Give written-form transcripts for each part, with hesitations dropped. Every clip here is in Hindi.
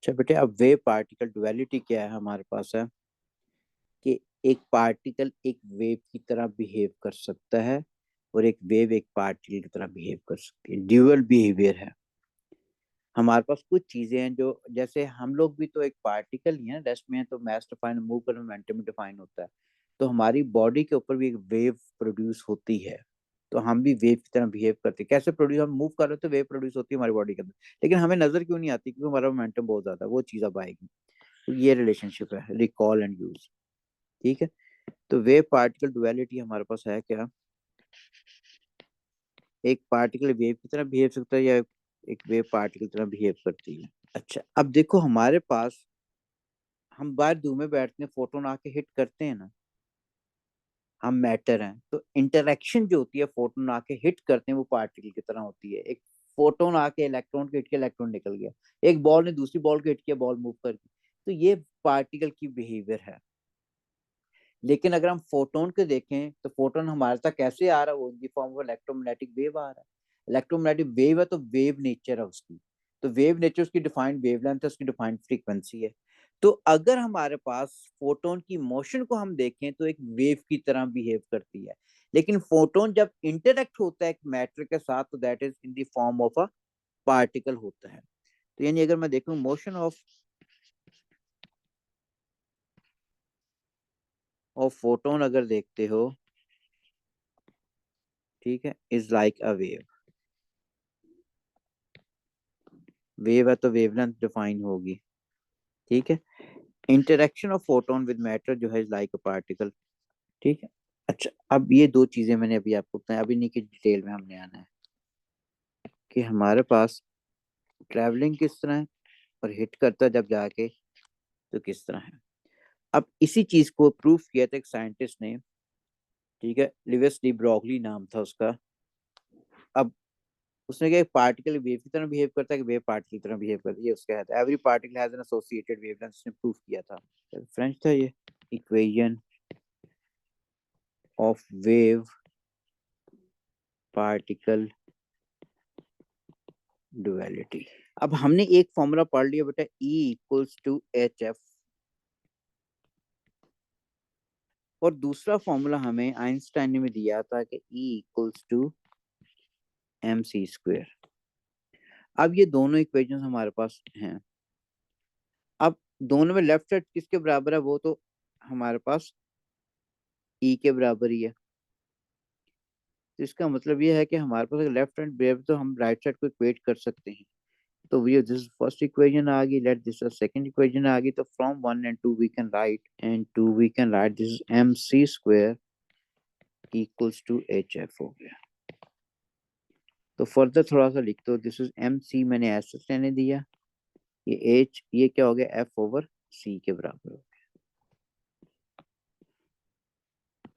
अच्छा बेटे, अब वेव पार्टिकल डुअलिटी क्या है हमारे पास है कि एक पार्टिकल एक वेव की तरह बिहेव कर सकता है और एक वेव एक पार्टिकल की तरह बिहेव कर सकती है। ड्यूअल बिहेवियर है। हमारे पास कुछ चीजें हैं जो, जैसे हम लोग भी तो एक पार्टिकल ही है, रेस्ट में है तो मास डिफाइन, मूव कर मोमेंटम डिफाइन होता है। तो हमारी बॉडी के ऊपर भी एक वेव प्रोड्यूस होती है। तो हम भी वेव की तरह बिहेव करते हैं। कैसे प्रोड्यूस, हम मूव कर रहे हो तो वेव प्रोड्यूस होती है हमारी बॉडी के अंदर, लेकिन हमें नजर क्यों नहीं आती? क्योंकि हमारा मोमेंटम बहुत ज्यादा है। वो चीज अब आएगी। तो ये रिलेशनशिप है, रिकॉल एंड यूज। ठीक है। तो वेव पार्टिकल डुअलिटी हमारे पास है क्या? एक पार्टिकल वेव की तरह बिहेव सकता है या एक वेव पार्टिकल की तरह बिहेव करती है। अच्छा, अब देखो हमारे पास, हम बाहर धूप में बैठते हैं, फोटोन आके हिट करते हैं ना, हम मैटर हैं, तो इंटरेक्शन जो होती है फोटोन आके हिट करते हैं वो पार्टिकल की तरह होती है। एक फोटोन आके इलेक्ट्रॉन को हिट किया, इलेक्ट्रॉन निकल गया। एक बॉल ने दूसरी बॉल को हिट किया, बॉल मूव कर गई। तो ये पार्टिकल की बिहेवियर है। लेकिन अगर हम फोटोन को देखें तो फोटोन हमारे तक कैसे आ रहा है? वो in form of electromagnetic wave आ रहा है। इलेक्ट्रोमैग्नेटिक वेव है तो वेव नेचर है उसकी। तो वेव नेचर, उसकी डिफाइंड वेवलेंथ है, उसकी डिफाइंड फ्रीक्वेंसी है। तो अगर हमारे पास फोटोन की मोशन को हम देखें तो एक वेव की तरह बिहेव करती है। लेकिन फोटोन जब इंटरेक्ट होता है एक मैटर के साथ तो that is in the form of a particle होता है। तो यानी अगर मैं देखूं मोशन ऑफ फोटोन अगर देखते हो, ठीक है, is like a wave. Wave है तो वेवलेंथ डिफाइन होगी। ठीक है। Interaction of photon with matter जो है लाइक अ पार्टिकल। ठीक है। अच्छा, अब ये दो चीजें मैंने अभी आपको बताया, अभी नहीं कि डिटेल में हमने आना है कि हमारे पास ट्रैवलिंग किस तरह है और हिट करता है जब जाके तो किस तरह है। अब इसी चीज को प्रूफ किया था एक साइंटिस्ट ने। ठीक है, लिविस डी ब्रॉगली नाम था उसका। अब उसने कहा पार्टिकल वेव की तरह बिहेव करता है कि वेव पार्टिकल की तरह बिहेव करता है। ये उसका है, every particle has an associated wavelength. उसने प्रूफ किया था। फ्रेंच था ये। Equation of wave particle duality. अब हमने एक फॉर्मूला पढ़ लिया बेटा, E equals to H F. और दूसरा फॉर्मूला हमें आइंस्टाइन ने भी दिया था कि E equals to M C square. अब ये दोनों इक्वेशन हमारे पास हैं। अब दोनों में लेफ्ट साइड किसके बराबर है? वो तो हमारे पास E के बराबर ही है। तो इसका मतलब ये है कि हमारे पास अगर लेफ्ट हैंड बराबर तो हम राइट साइड को इक्वेट कर सकते हैं। तो ये दिस फर्स्ट इक्वेशन आ गई, लेट दिस सेकंड इक्वेशन आ गई। तो from 1 and 2 we can write this M C square equals to H F हो गया। तो फर्दर थोड़ा सा लिख दो, दिस इज एम सी, मैंने ऐसे लेने दिया। ये एच, ये क्या हो गया? एफ ओवर सी के बराबर हो गया।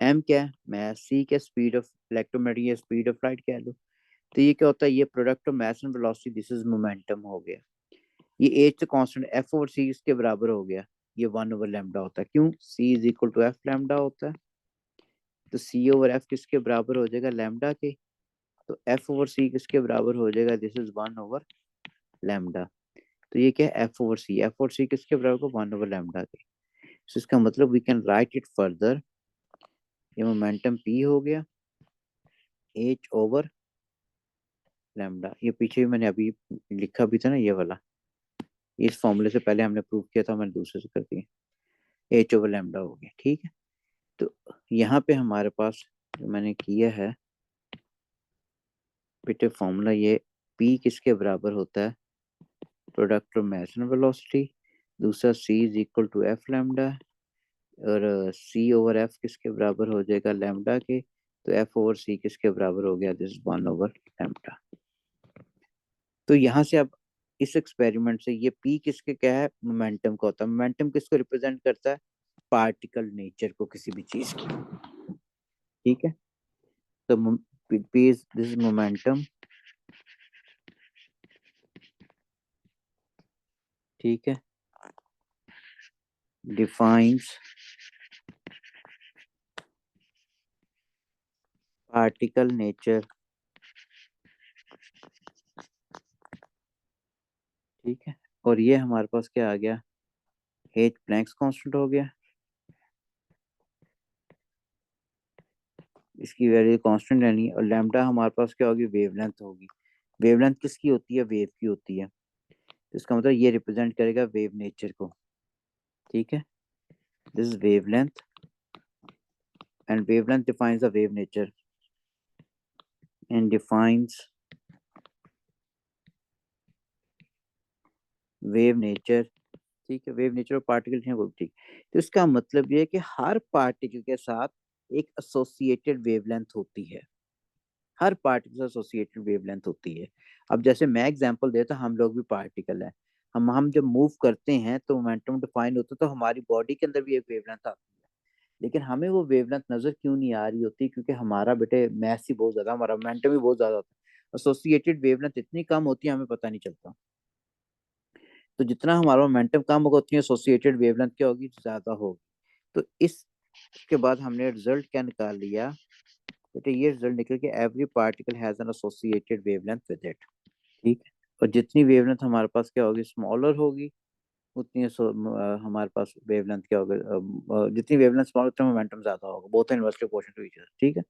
एम क्या है? मैं सी के स्पीड ऑफ इलेक्ट्रोमैग्नेटिक या स्पीड ऑफ लाइट कह लो। तो ये क्या होता है? ये product of mass and velocity, this is momentum हो गया। ये एच तो कांस्टेंट, एफ ओवर सी इसके बराबर हो गया। ये 1/λ होता है। क्यों? C is equal to F lambda होता है। तो सी ओवर एफ किसके बराबर हो जाएगा? लैम्डा के। तो एफ ओवर सी किसके बराबर हो जाएगा? This is 1/λ। तो ये क्या है? F over C, F over C किसके बराबर? 1/λ के। तो इसका मतलब we can write it further. ये मोमेंटम पी हो गया, एच ओवर लैम्डा। ये पीछे भी मैंने अभी लिखा भी था ना, ये वाला। इस फॉर्मूले से पहले हमने प्रूव किया था, मैंने दूसरे से कर दिया। एच ओवर लैम्डा हो गया। ठीक है। तो यहाँ पे हमारे पास जो मैंने किया है बेटे फॉर्मूला, ये पी किसके बराबर होता है? Product of mass and velocity. दूसरा C is equal to F lambda. और सी ओवर एफ किसके बराबर हो जाएगा? लैम्डा के। तो एफ ओवर सी किसके बराबर हो गया? दिस 1/λ। तो यहाँ से अब इस एक्सपेरिमेंट से ये पी किसके क्या है? मोमेंटम का होता है। मोमेंटम किसको रिप्रेजेंट करता है? पार्टिकल नेचर को किसी भी चीज की। ठीक है। तो पी इज दिस मोमेंटम। ठीक है। Defines particle nature. ठीक है। और ये हमारे पास क्या आ गया, एच प्लैंक्स कांस्टेंट हो गया, इसकी वैल्यू कांस्टेंट रहनी है। और लैम्डा हमारे पास क्या होगी, वेवलेंथ होगी। वेवलेंथ किसकी होती है, वेव की होती है। तो इसका मतलब ये रिप्रेजेंट करेगा वेव नेचर को, ठीक है। This is wavelength and wavelength defines the wave nature and defines wave nature, ठीक है। वेव नेचर ऑफ पार्टिकल है वो, ठीक। तो इसका मतलब ये है कि हर पार्टिकल के साथ एक एसोसिएटेड वेवलेंथ होती है, हर पार्टिकल से एसोसिएटेड वेवलेंथ होती है। अब जैसे मैं एग्जांपल देता, हम लोग भी पार्टिकल है, हम जब मूव करते हैं तो मोमेंटम डिफाइन होता है, तो हमारी बॉडी के अंदर भी एक वेवलेंथ आती है। लेकिन हमें वो वेवलेंथ नजर क्यों नहीं आ रही होती, क्योंकि हमारा बेटे मैस ही बहुत ज्यादा, हमारा मोमेंटम भी बहुत ज्यादा होता है, एसोसिएटेड वेवलेंथ इतनी कम होती है हमें पता नहीं चलता। तो जितना हमारा मोमेंटम कम होगा उतनी एसोसिएटेड वेवलेंथ क्या होगी, ज्यादा होगी। तो इसके बाद हमने रिजल्ट क्या निकाल लिया बेटे, ये रिजल्ट निकल के every particle has an associated wavelength with it, ठीक है। और जितनी वेवलेंथ हमारे पास क्या होगी, स्मॉलर होगी, उतनी हमारे पास वेवलेंथ क्या होगा, जितनी वेवलेंथ स्मॉल उतना मोमेंटम ज्यादा होगा, both inversely proportional to each other, ठीक है।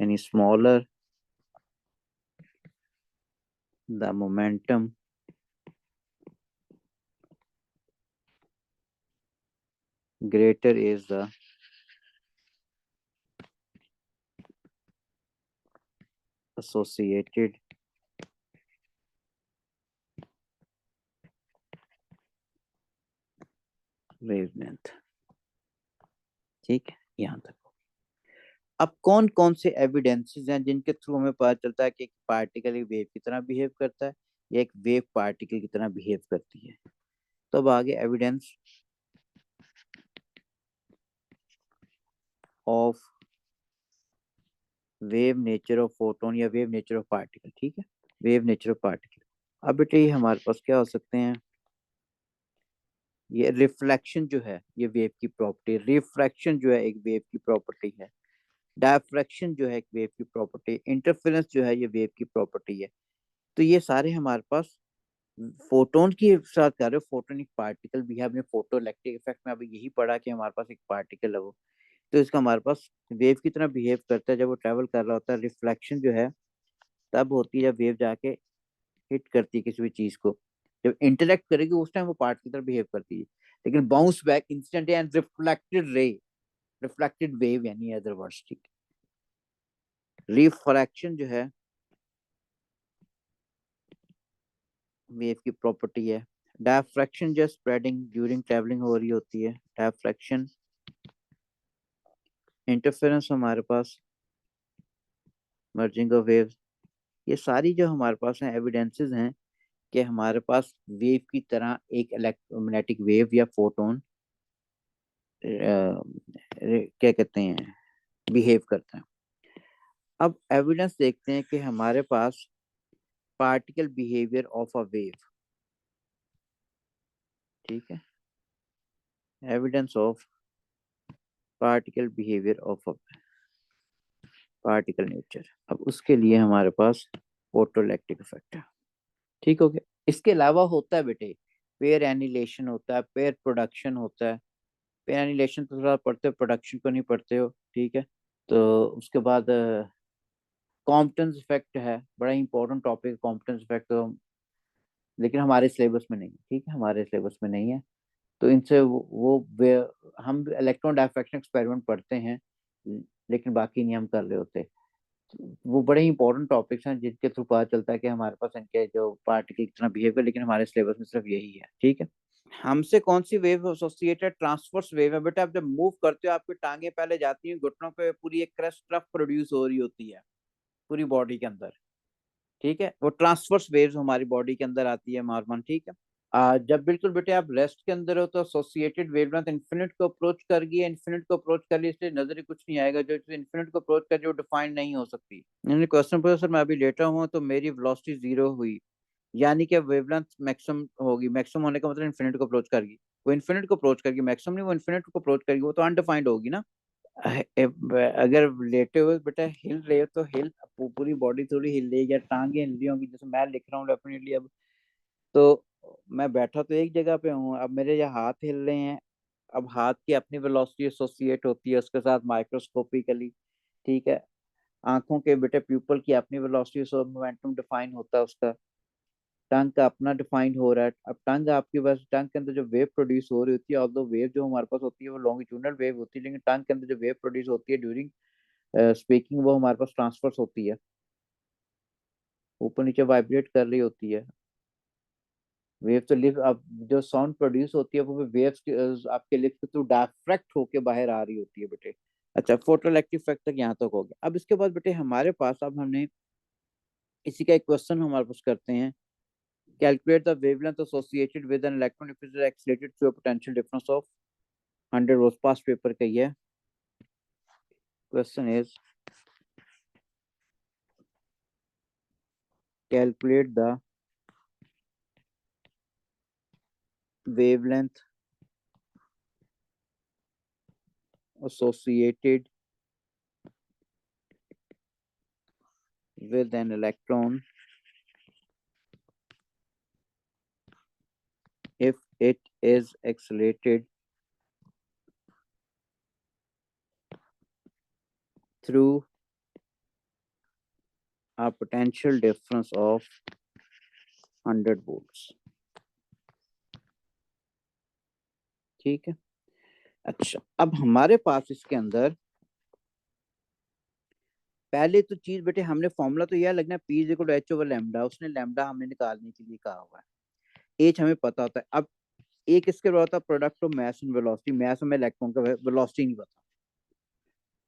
यानी smaller the momentum greater is the associated wavelength, ठीक है, यहाँ तक। अब कौन कौन से एविडेंसेस हैं जिनके थ्रू हमें पता चलता है कि एक पार्टिकल एक वेव की तरह बिहेव करता है या एक वेव पार्टिकल की तरह बिहेव करती है। तो अब आगे evidence of wave nature of photon या वेव नेचर ऑफ पार्टिकल, ठीक है। वेव नेचर ऑफ पार्टिकल, अब बेटे ये हमारे पास क्या हो सकते हैं, ये रिफ्लेक्शन जो है ये वेव की प्रॉपर्टी, रिफ्रैक्शन जो है एक वेव की प्रॉपर्टी है, डायफ्रैक्शन जो है एक वेव की प्रॉपर्टी, इंटरफेरेंस जो है ये वेव की प्रॉपर्टी है। तो ये सारे हमारे पास फोटोन की साथ कर रहे हो, फोटोन एक पार्टिकल भी है, हमने फोटो इलेक्ट्रिक इफेक्ट में अभी यही पढ़ा कि हमारे पास एक पार्टिकल है वो, तो इसका हमारे पास वेव की तरह बिहेव करता है जब वो ट्रेवल कर रहा होता है। रिफ्लेक्शन जो है तब होती है जब वेव जाके हिट करती है किसी भी चीज को, जब इंटरेक्ट करेगी उस टाइम वो पार्ट की तरह बिहेव करती है। लेकिन bounce back instant and reflected ray, reflected wave यानी अदर वर्ड्स, ठीक। रिफ्रैक्शन जो है वेव की प्रॉपर्टी है। डायफ्रैक्शन जो स्प्रेडिंग ड्यूरिंग ट्रैवलिंग हो रही होती है, डायफ्रैक्शन। इंटरफेरेंस हमारे पास मर्जिंग ऑफ वेव्स, ये सारी जो हमारे पास हैं एविडेंसेस हैं कि हमारे पास वेव की तरह एक इलेक्ट्रोमैग्नेटिक वेव या फोटोन क्या कहते हैं, बिहेव करता है। अब एविडेंस देखते हैं कि हमारे पास particle behaviour of a wave, ठीक है। Evidence of particle behaviour of a particle nature, अब उसके लिए हमारे पास फोटोइलेक्ट्रिक इफेक्ट है, ठीक हो गया। इसके अलावा होता है बेटे पेयर एनिलेशन होता है, पेयर प्रोडक्शन होता है। पेयर एनिलेशन तो थोड़ा पढ़ते हो, प्रोडक्शन को नहीं पढ़ते हो, ठीक है। तो उसके बाद कॉम्पटन्स इफेक्ट है, बड़ा इंपॉर्टेंट टॉपिक कॉम्पटन्स इफेक्ट, तो लेकिन हमारे सिलेबस में नहीं है, ठीक है, हमारे सिलेबस में नहीं है। तो इनसे हम इलेक्ट्रॉन डायफ्रैक्शन एक्सपेरिमेंट पढ़ते हैं, लेकिन बाकी नहीं हम कर रहे होते। वो बड़े इंपॉर्टेंट टॉपिक्स हैं जिनके थ्रू पता चलता है कि हमारे पास इनके जो पार्टिकल कितना बिहेव कर, लेकिन हमारे सिलेबस में सिर्फ यही है, ठीक है। हमसे कौन सी वेव एसोसिएटेड, ट्रांसवर्स वेव है बेटा। आप जब मूव करते हो आपकी टांगे पहले जाती हैं घुटनों पे, पूरी एक क्रस्ट रफ प्रोड्यूस हो रही होती है पूरी बॉडी के अंदर, ठीक है। वो ट्रांसवर्स वेव्स हमारी बॉडी के अंदर आती है नॉर्मल, ठीक है। जब बिल्कुल बेटे आप रेस्ट के अंदर हो तो एसोसिएटेड वेवलेंथ इन्फिनिट को अप्रोच कर गई है, इन्फिनिट को अप्रोच कर लिया, इसलिए नजर ही कुछ नहीं आएगा। जो इन्फिनिट को अप्रोच कर वो डिफाइन नहीं हो सकती। मैंने क्वेश्चन पूछा सर मैं अभी लेटा हुआ तो मेरी वेलोसिटी जीरो हुई, यानी कि वेवलेंथ मैक्सिमम होगी, मैक्सिमम होने का मतलब इन्फिनिट को अप्रोच करेगी, वो इन्फिनिट को अप्रोच करेगी, मैक्सिमम नहीं, वो इन्फिनिट को अप्रोच करेगी, वो तो अनडिफाइंड होगी ना। अगर लेटे हुए बेटा हिल रहे हो तो हिल, पूरी बॉडी थोड़ी हिल रही है या टांगे हिल रही होंगी, जैसे मैं लिख रहा हूँ डेफिनेटली अब। तो मैं बैठा तो एक जगह पे हूँ, अब मेरे ये हाथ हिल रहे हैं। अब हाथ की अपनी वेलोसिटी एसोसिएट होती है उसके साथ माइक्रोस्कोपिकली, ठीक है। आंखों के बेटे प्यूपल की अपनी वेलोसिटी, सो मोमेंटम डिफाइन होता है उसका। टंग का अपना डिफाइंड हो रहा है। अब टंग आपके पास, टंग के अंदर जो वेव प्रोड्यूस हो रही होती है, ऑल्दो वेव जो हमारे पास होती है वो लॉन्गिट्यूडनल वेव होती है, लेकिन टंग के अंदर जो वेव प्रोड्यूस होती है ड्यूरिंग स्पीकिंग, वो हमारे पास ट्रांसफर्स होती है, ऊपर नीचे वाइब्रेट कर रही होती है। वेव तो लिप, अब जो साउंड प्रोड्यूस होती है वो वेव्स आपके लिप्स के थ्रू डायफ्रैक्ट होके बाहर आ रही होती है बेटे। अच्छा, फोटो इलेक्ट्रिक इफेक्ट तक यहाँ तक हो गया। अब इसके बाद बेटे हमारे पास, अब हमने इसी का एक क्वेश्चन हमारे पास करते हैं। Calculate the wavelength associated with an electron if it is accelerated through a potential difference of 100 volt. Pass paper का ही है। Question is calculate the wavelength associated with an electron if it is accelerated through a potential difference of 100 volts। ठीक है। अच्छा, अब हमारे पास इसके अंदर पहले तो चीज बेटे, हमने फॉर्मूला तो यह लगना P is equal to H over lambda, उसने लैम्डा हमने निकालने के लिए कहा हुआ है। एच हमें पता होता है। अब एक इसके बाद होता है product of mass and velocity. Mass में इलेक्ट्रॉन का वेलोसिटी नहीं पता।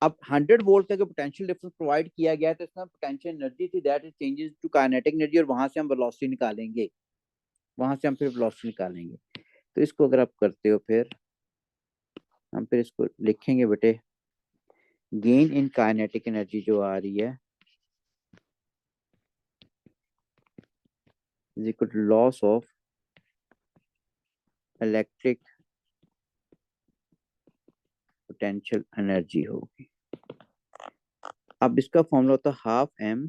अब 100 वोल्ट का पोटेंशियल डिफरेंस प्रोवाइड किया गया है, तो इसमें पोटेंशियल एनर्जी थी that is changes to kinetic energy, और वहां से हम वेलोसिटी निकालेंगे, वहां से हम फिर वेलोसिटी निकालेंगे। तो इसको अगर आप करते हो, फिर हम फिर इसको लिखेंगे बेटे, गेन इन काइनेटिक एनर्जी जो आ रही है is equal to loss of electric potential energy होगी। अब इसका फॉर्मूला होता है half M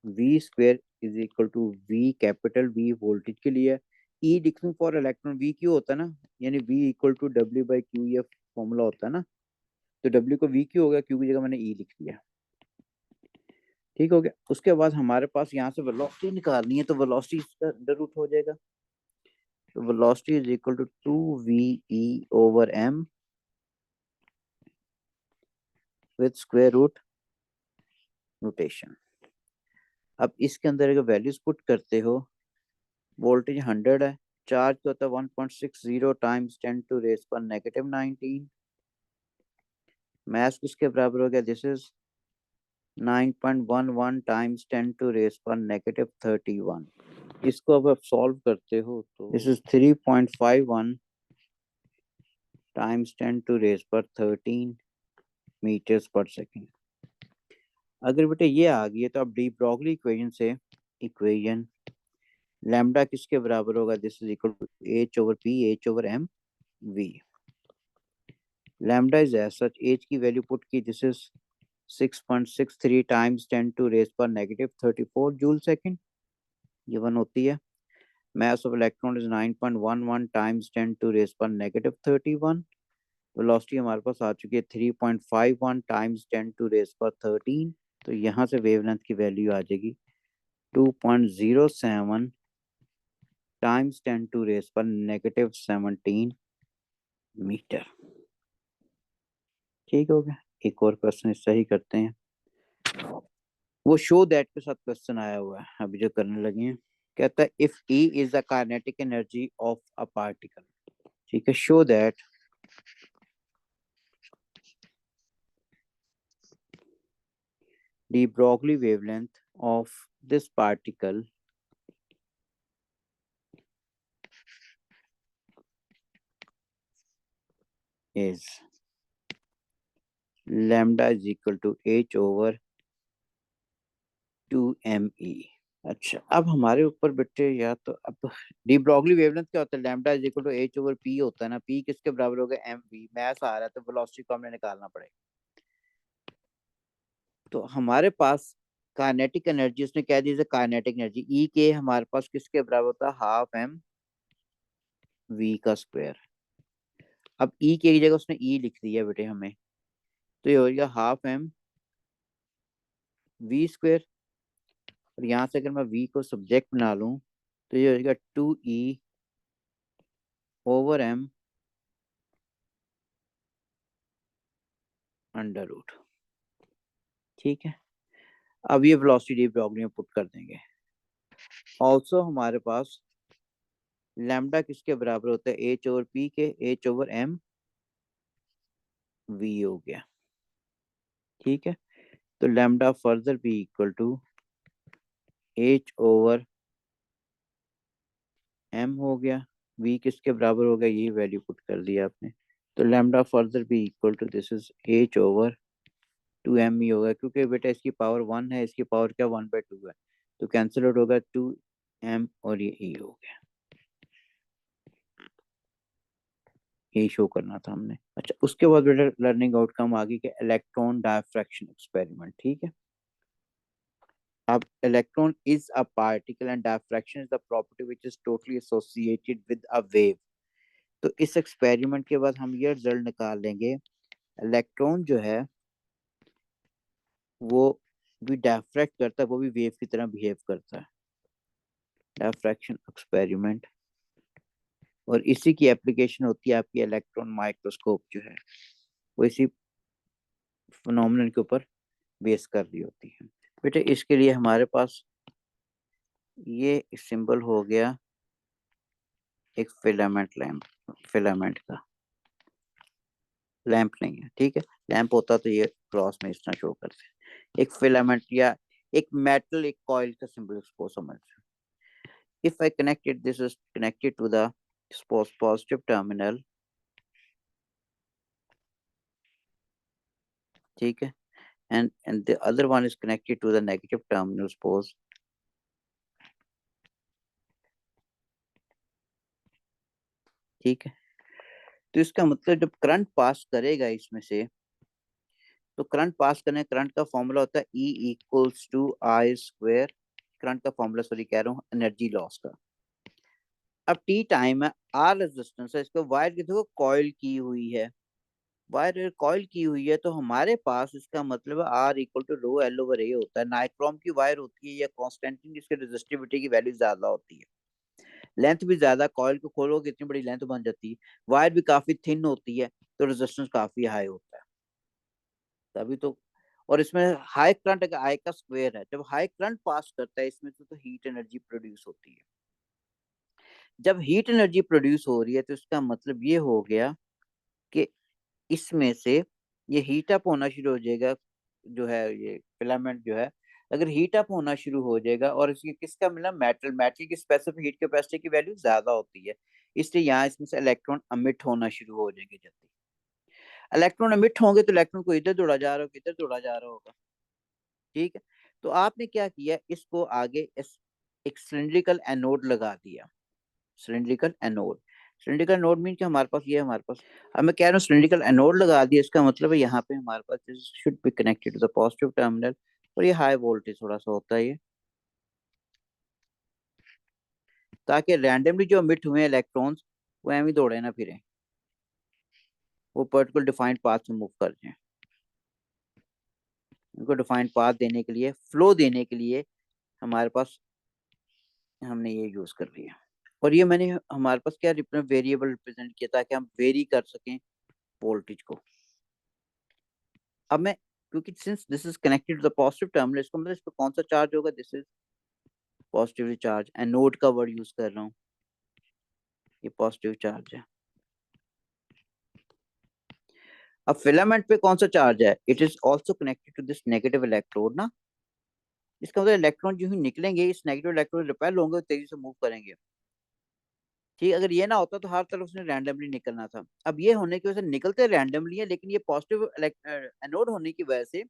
V square is equal to V, capital V voltage के लिए, ई लिखूं फॉर इलेक्ट्रॉन, वी क्यू होता है ना, यानी V equal to W by Q, ये फॉर्मूला होता है ना। तो डब्ल्यू को वी क्यू हो गया, क्यू की जगह मैंने ई लिख दिया। ठीक हो गया। उसके बाद हमारे पास यहाँ से वेलोसिटी निकालनी है, तो वेलोसिटी इसका अंडर रूट हो जाएगा। तो velocity is equal to 2ve over m with square root rotation. अब इसके अंदर अगर वैल्यूज पुट करते हो, वोल्टेज 100 है, चार्ज तो होता है 1.60 टाइम्स 10 टू रेस पर नेगेटिव 19, मैस किसके बराबर हो गया, this is 9.11 times 10 to raise पर नेगेटिव 31। इसको अब आप सॉल्व करते हो तो this is 3.51 times 10 to raise पर 13 मीटर्स पर सेकेंड। अगर बेटे ये आ गई है, तो अब डी ब्रॉगली इक्वेशन से, इक्वेशन लैम्डा किसके बराबर होगा, this is equal to H over P, H over M V. Lambda is as such, H की वैल्यू पुट की, this is 6.63 times 10 to raise पर नेगेटिव 34 जूल सेकेंड, ये वन होती है। mass of electron is 9.11 times 10 to raise पर नेगेटिव 31। वेलोसिटी हमारे पास आ चुकी है 3.51 टाइम्स 10 टू रेज पर 13। तो यहाँ से वेवलेंथ की वैल्यू आ जाएगी 2.07 टाइम्स 10 टू रेज पर नेगेटिव 17 मीटर। ठीक हो गया। एक और क्वेश्चन इससे ही करते हैं, वो शो दैट के साथ क्वेश्चन आया हुआ है अभी जो करने लगे हैं। कहता है if E is the kinetic energy of a particle, ठीक है, show that the Broglie wavelength of this particle is lambda is equal to h over 2me। अच्छा, अब हमारे ऊपर बेटे, या तो अब डी ब्रॉगली वेवलेंथ क्या होता है, lambda is equal to H over P होता है ना, पी किसके बराबर होगा, एम वी, मैस आ रहा है तो वेलोसिटी को हमें निकालना पड़ेगा। तो हमारे पास काइनेटिक एनर्जी उसने कह दी काइनेटिक एनर्जी ई के हमारे पास किसके बराबर होता है, हाफ एम वी का स्क्वायर। अब ई की जगह उसने ई लिख दिया बेटे हमें, तो ये हो गया हाफ एम वी स्क्वायर। और यहाँ से अगर मैं वी को सब्जेक्ट बना लूं तो ये हो जाएगा 2e over M under root. ठीक है, अब ये वेलोसिटी प्रॉब्लम में पुट कर देंगे। ऑल्सो हमारे पास लैम्डा किसके बराबर होता है, एच ओवर पी के, एच ओवर एम वी हो गया। ठीक है, तो lambda further be equal to H over M हो गया, वी किसके बराबर हो गया, ये वैल्यू पुट कर दिया आपने। तो lambda further be equal to this is H over 2m ही होगा, क्योंकि बेटा इसकी पावर 1 है, इसकी पावर क्या 1/2 है, तो कैंसिल आउट होगा 2m और ये e हो गया। ये शो करना था हमने। अच्छा, उसके बाद बेटा लर्निंग आउटकम आ गई कि इलेक्ट्रॉन डायफ्रैक्शन एक्सपेरिमेंट। ठीक है, अब electron is a particle and diffraction is the property which is totally associated with a wave. तो इस एक्सपेरिमेंट के बाद हम ये रिजल्ट निकाल लेंगे, इलेक्ट्रॉन जो है वो भी डायफ्रैक्ट करता है, वो भी वेव की तरह बिहेव करता है। डायफ्रैक्शन एक्सपेरिमेंट, और इसी की एप्लीकेशन होती है आपकी इलेक्ट्रॉन माइक्रोस्कोप जो है, वो इसी फिनोमेनन के ऊपर बेस कर रही होती है। बेटे इसके लिए हमारे पास ये सिंबल हो गया एक फिलामेंट लैंप, फिलामेंट का लैंप नहीं है। ठीक है, लैंप होता तो ये क्रॉस में इस तरह शो करते, एक फिलामेंट या एक मेटल, एक कॉइल का सिंबल इसको समझ। If I connected, this is connected to the positive terminal. ठीक है, and the other one is connected to the negative terminal, suppose। ठीक है, तो इसका मतलब जब करंट पास करेगा इसमें से, तो करंट पास करने, करंट का फॉर्मूला होता है E equals to I square, current का फॉर्मूला सॉरी कह रहा हूँ एनर्जी लॉस का। अब टी टाइम है, आर रेजिस्टेंस है, इसको वायर की देखो कॉइल की हुई है, वायर कॉइल की हुई है, तो हमारे पास इसका मतलब R equal to rho L over A होता है। नाइक्रोम की वायर होती है या कॉन्स्टेंटिन, जिसकी रेजिस्टिविटी की वैल्यू ज्यादा होती है, लेंथ भी ज्यादा, कॉइल को खोलोगे इतनी बड़ी लेंथ बन जाती है, वायर भी काफी थिन होती है, तो रेजिस्टेंस काफी हाई होता है तभी तो। और इसमें हाई करंट अगर आई का स्क्वायर है, जब हाई करंट पास करता है इसमें तो हीट एनर्जी प्रोड्यूस होती है। जब हीट एनर्जी प्रोड्यूस हो रही है तो इसका मतलब ये हो गया कि इसमें से ये हीट अप होना शुरू हो जाएगा, जो है ये फिलामेंट जो है, अगर हीट अप होना शुरू हो जाएगा, और इसकी किसका मिला, मेटल, मेटल की स्पेसिफिक हीट कैपेसिटी की वैल्यू ज्यादा होती है, इसलिए यहाँ इसमें से इलेक्ट्रॉन अमिट होना शुरू हो जाएंगे। जल्दी इलेक्ट्रॉन अमिट होंगे तो इलेक्ट्रॉन को इधर दौड़ा जा रहा होगा, इधर दौड़ा जा रहा होगा। ठीक है, तो आपने क्या किया, इसको आगे एक सिलिंड्रिकल एनोड लगा दिया। Cylindrical anode, cylindrical anode mean कि हमारे पास ये हमारे पास, अब मैं कह रहा हूँ सिलिंड्रिकल एनोड लगा दिया, इसका मतलब है यहाँ पे हमारे पास this should be connected to the positive terminal, और ये हाई वोल्टेज थोड़ा सा होता है ये, ताकि रैंडमली जो मिट हुए इलेक्ट्रॉन्स वो एवं ही दौड़े ना फिरे, वो पर्टिकुलर डिफाइंड पाथ से मूव कर जाए। उनको डिफाइंड पाथ देने के लिए, फ्लो देने के लिए हमारे पास हमने ये यूज कर लिया। और ये मैंने हमारे पास क्या वेरिएबल रिप्रेजेंट किया ताकि हम वेरी कर सकें वोल्टेज को। अब मैं, क्योंकि since this is connected to the positive terminal, इसको मतलब इस पर कौन सा चार्ज होगा, this is positively charge, anode का वर्ड यूज कर रहा हूँ, ये पॉजिटिव चार्ज है। अब फिलामेंट पे कौन सा चार्ज है, it is also connected to this negative electrode ना, इसका मतलब इलेक्ट्रॉन जो ही निकलेंगे इस नेगेटिव इलेक्ट्रॉन रिपेल होंगे, तेजी से मूव करेंगे। ठीक, अगर ये ना होता तो हर तरफ उसने रैंडमली निकलना था। अब ये होने की वजह से निकलते रैंडमली है, लेकिन ये पॉजिटिव एनोड होने की वजह से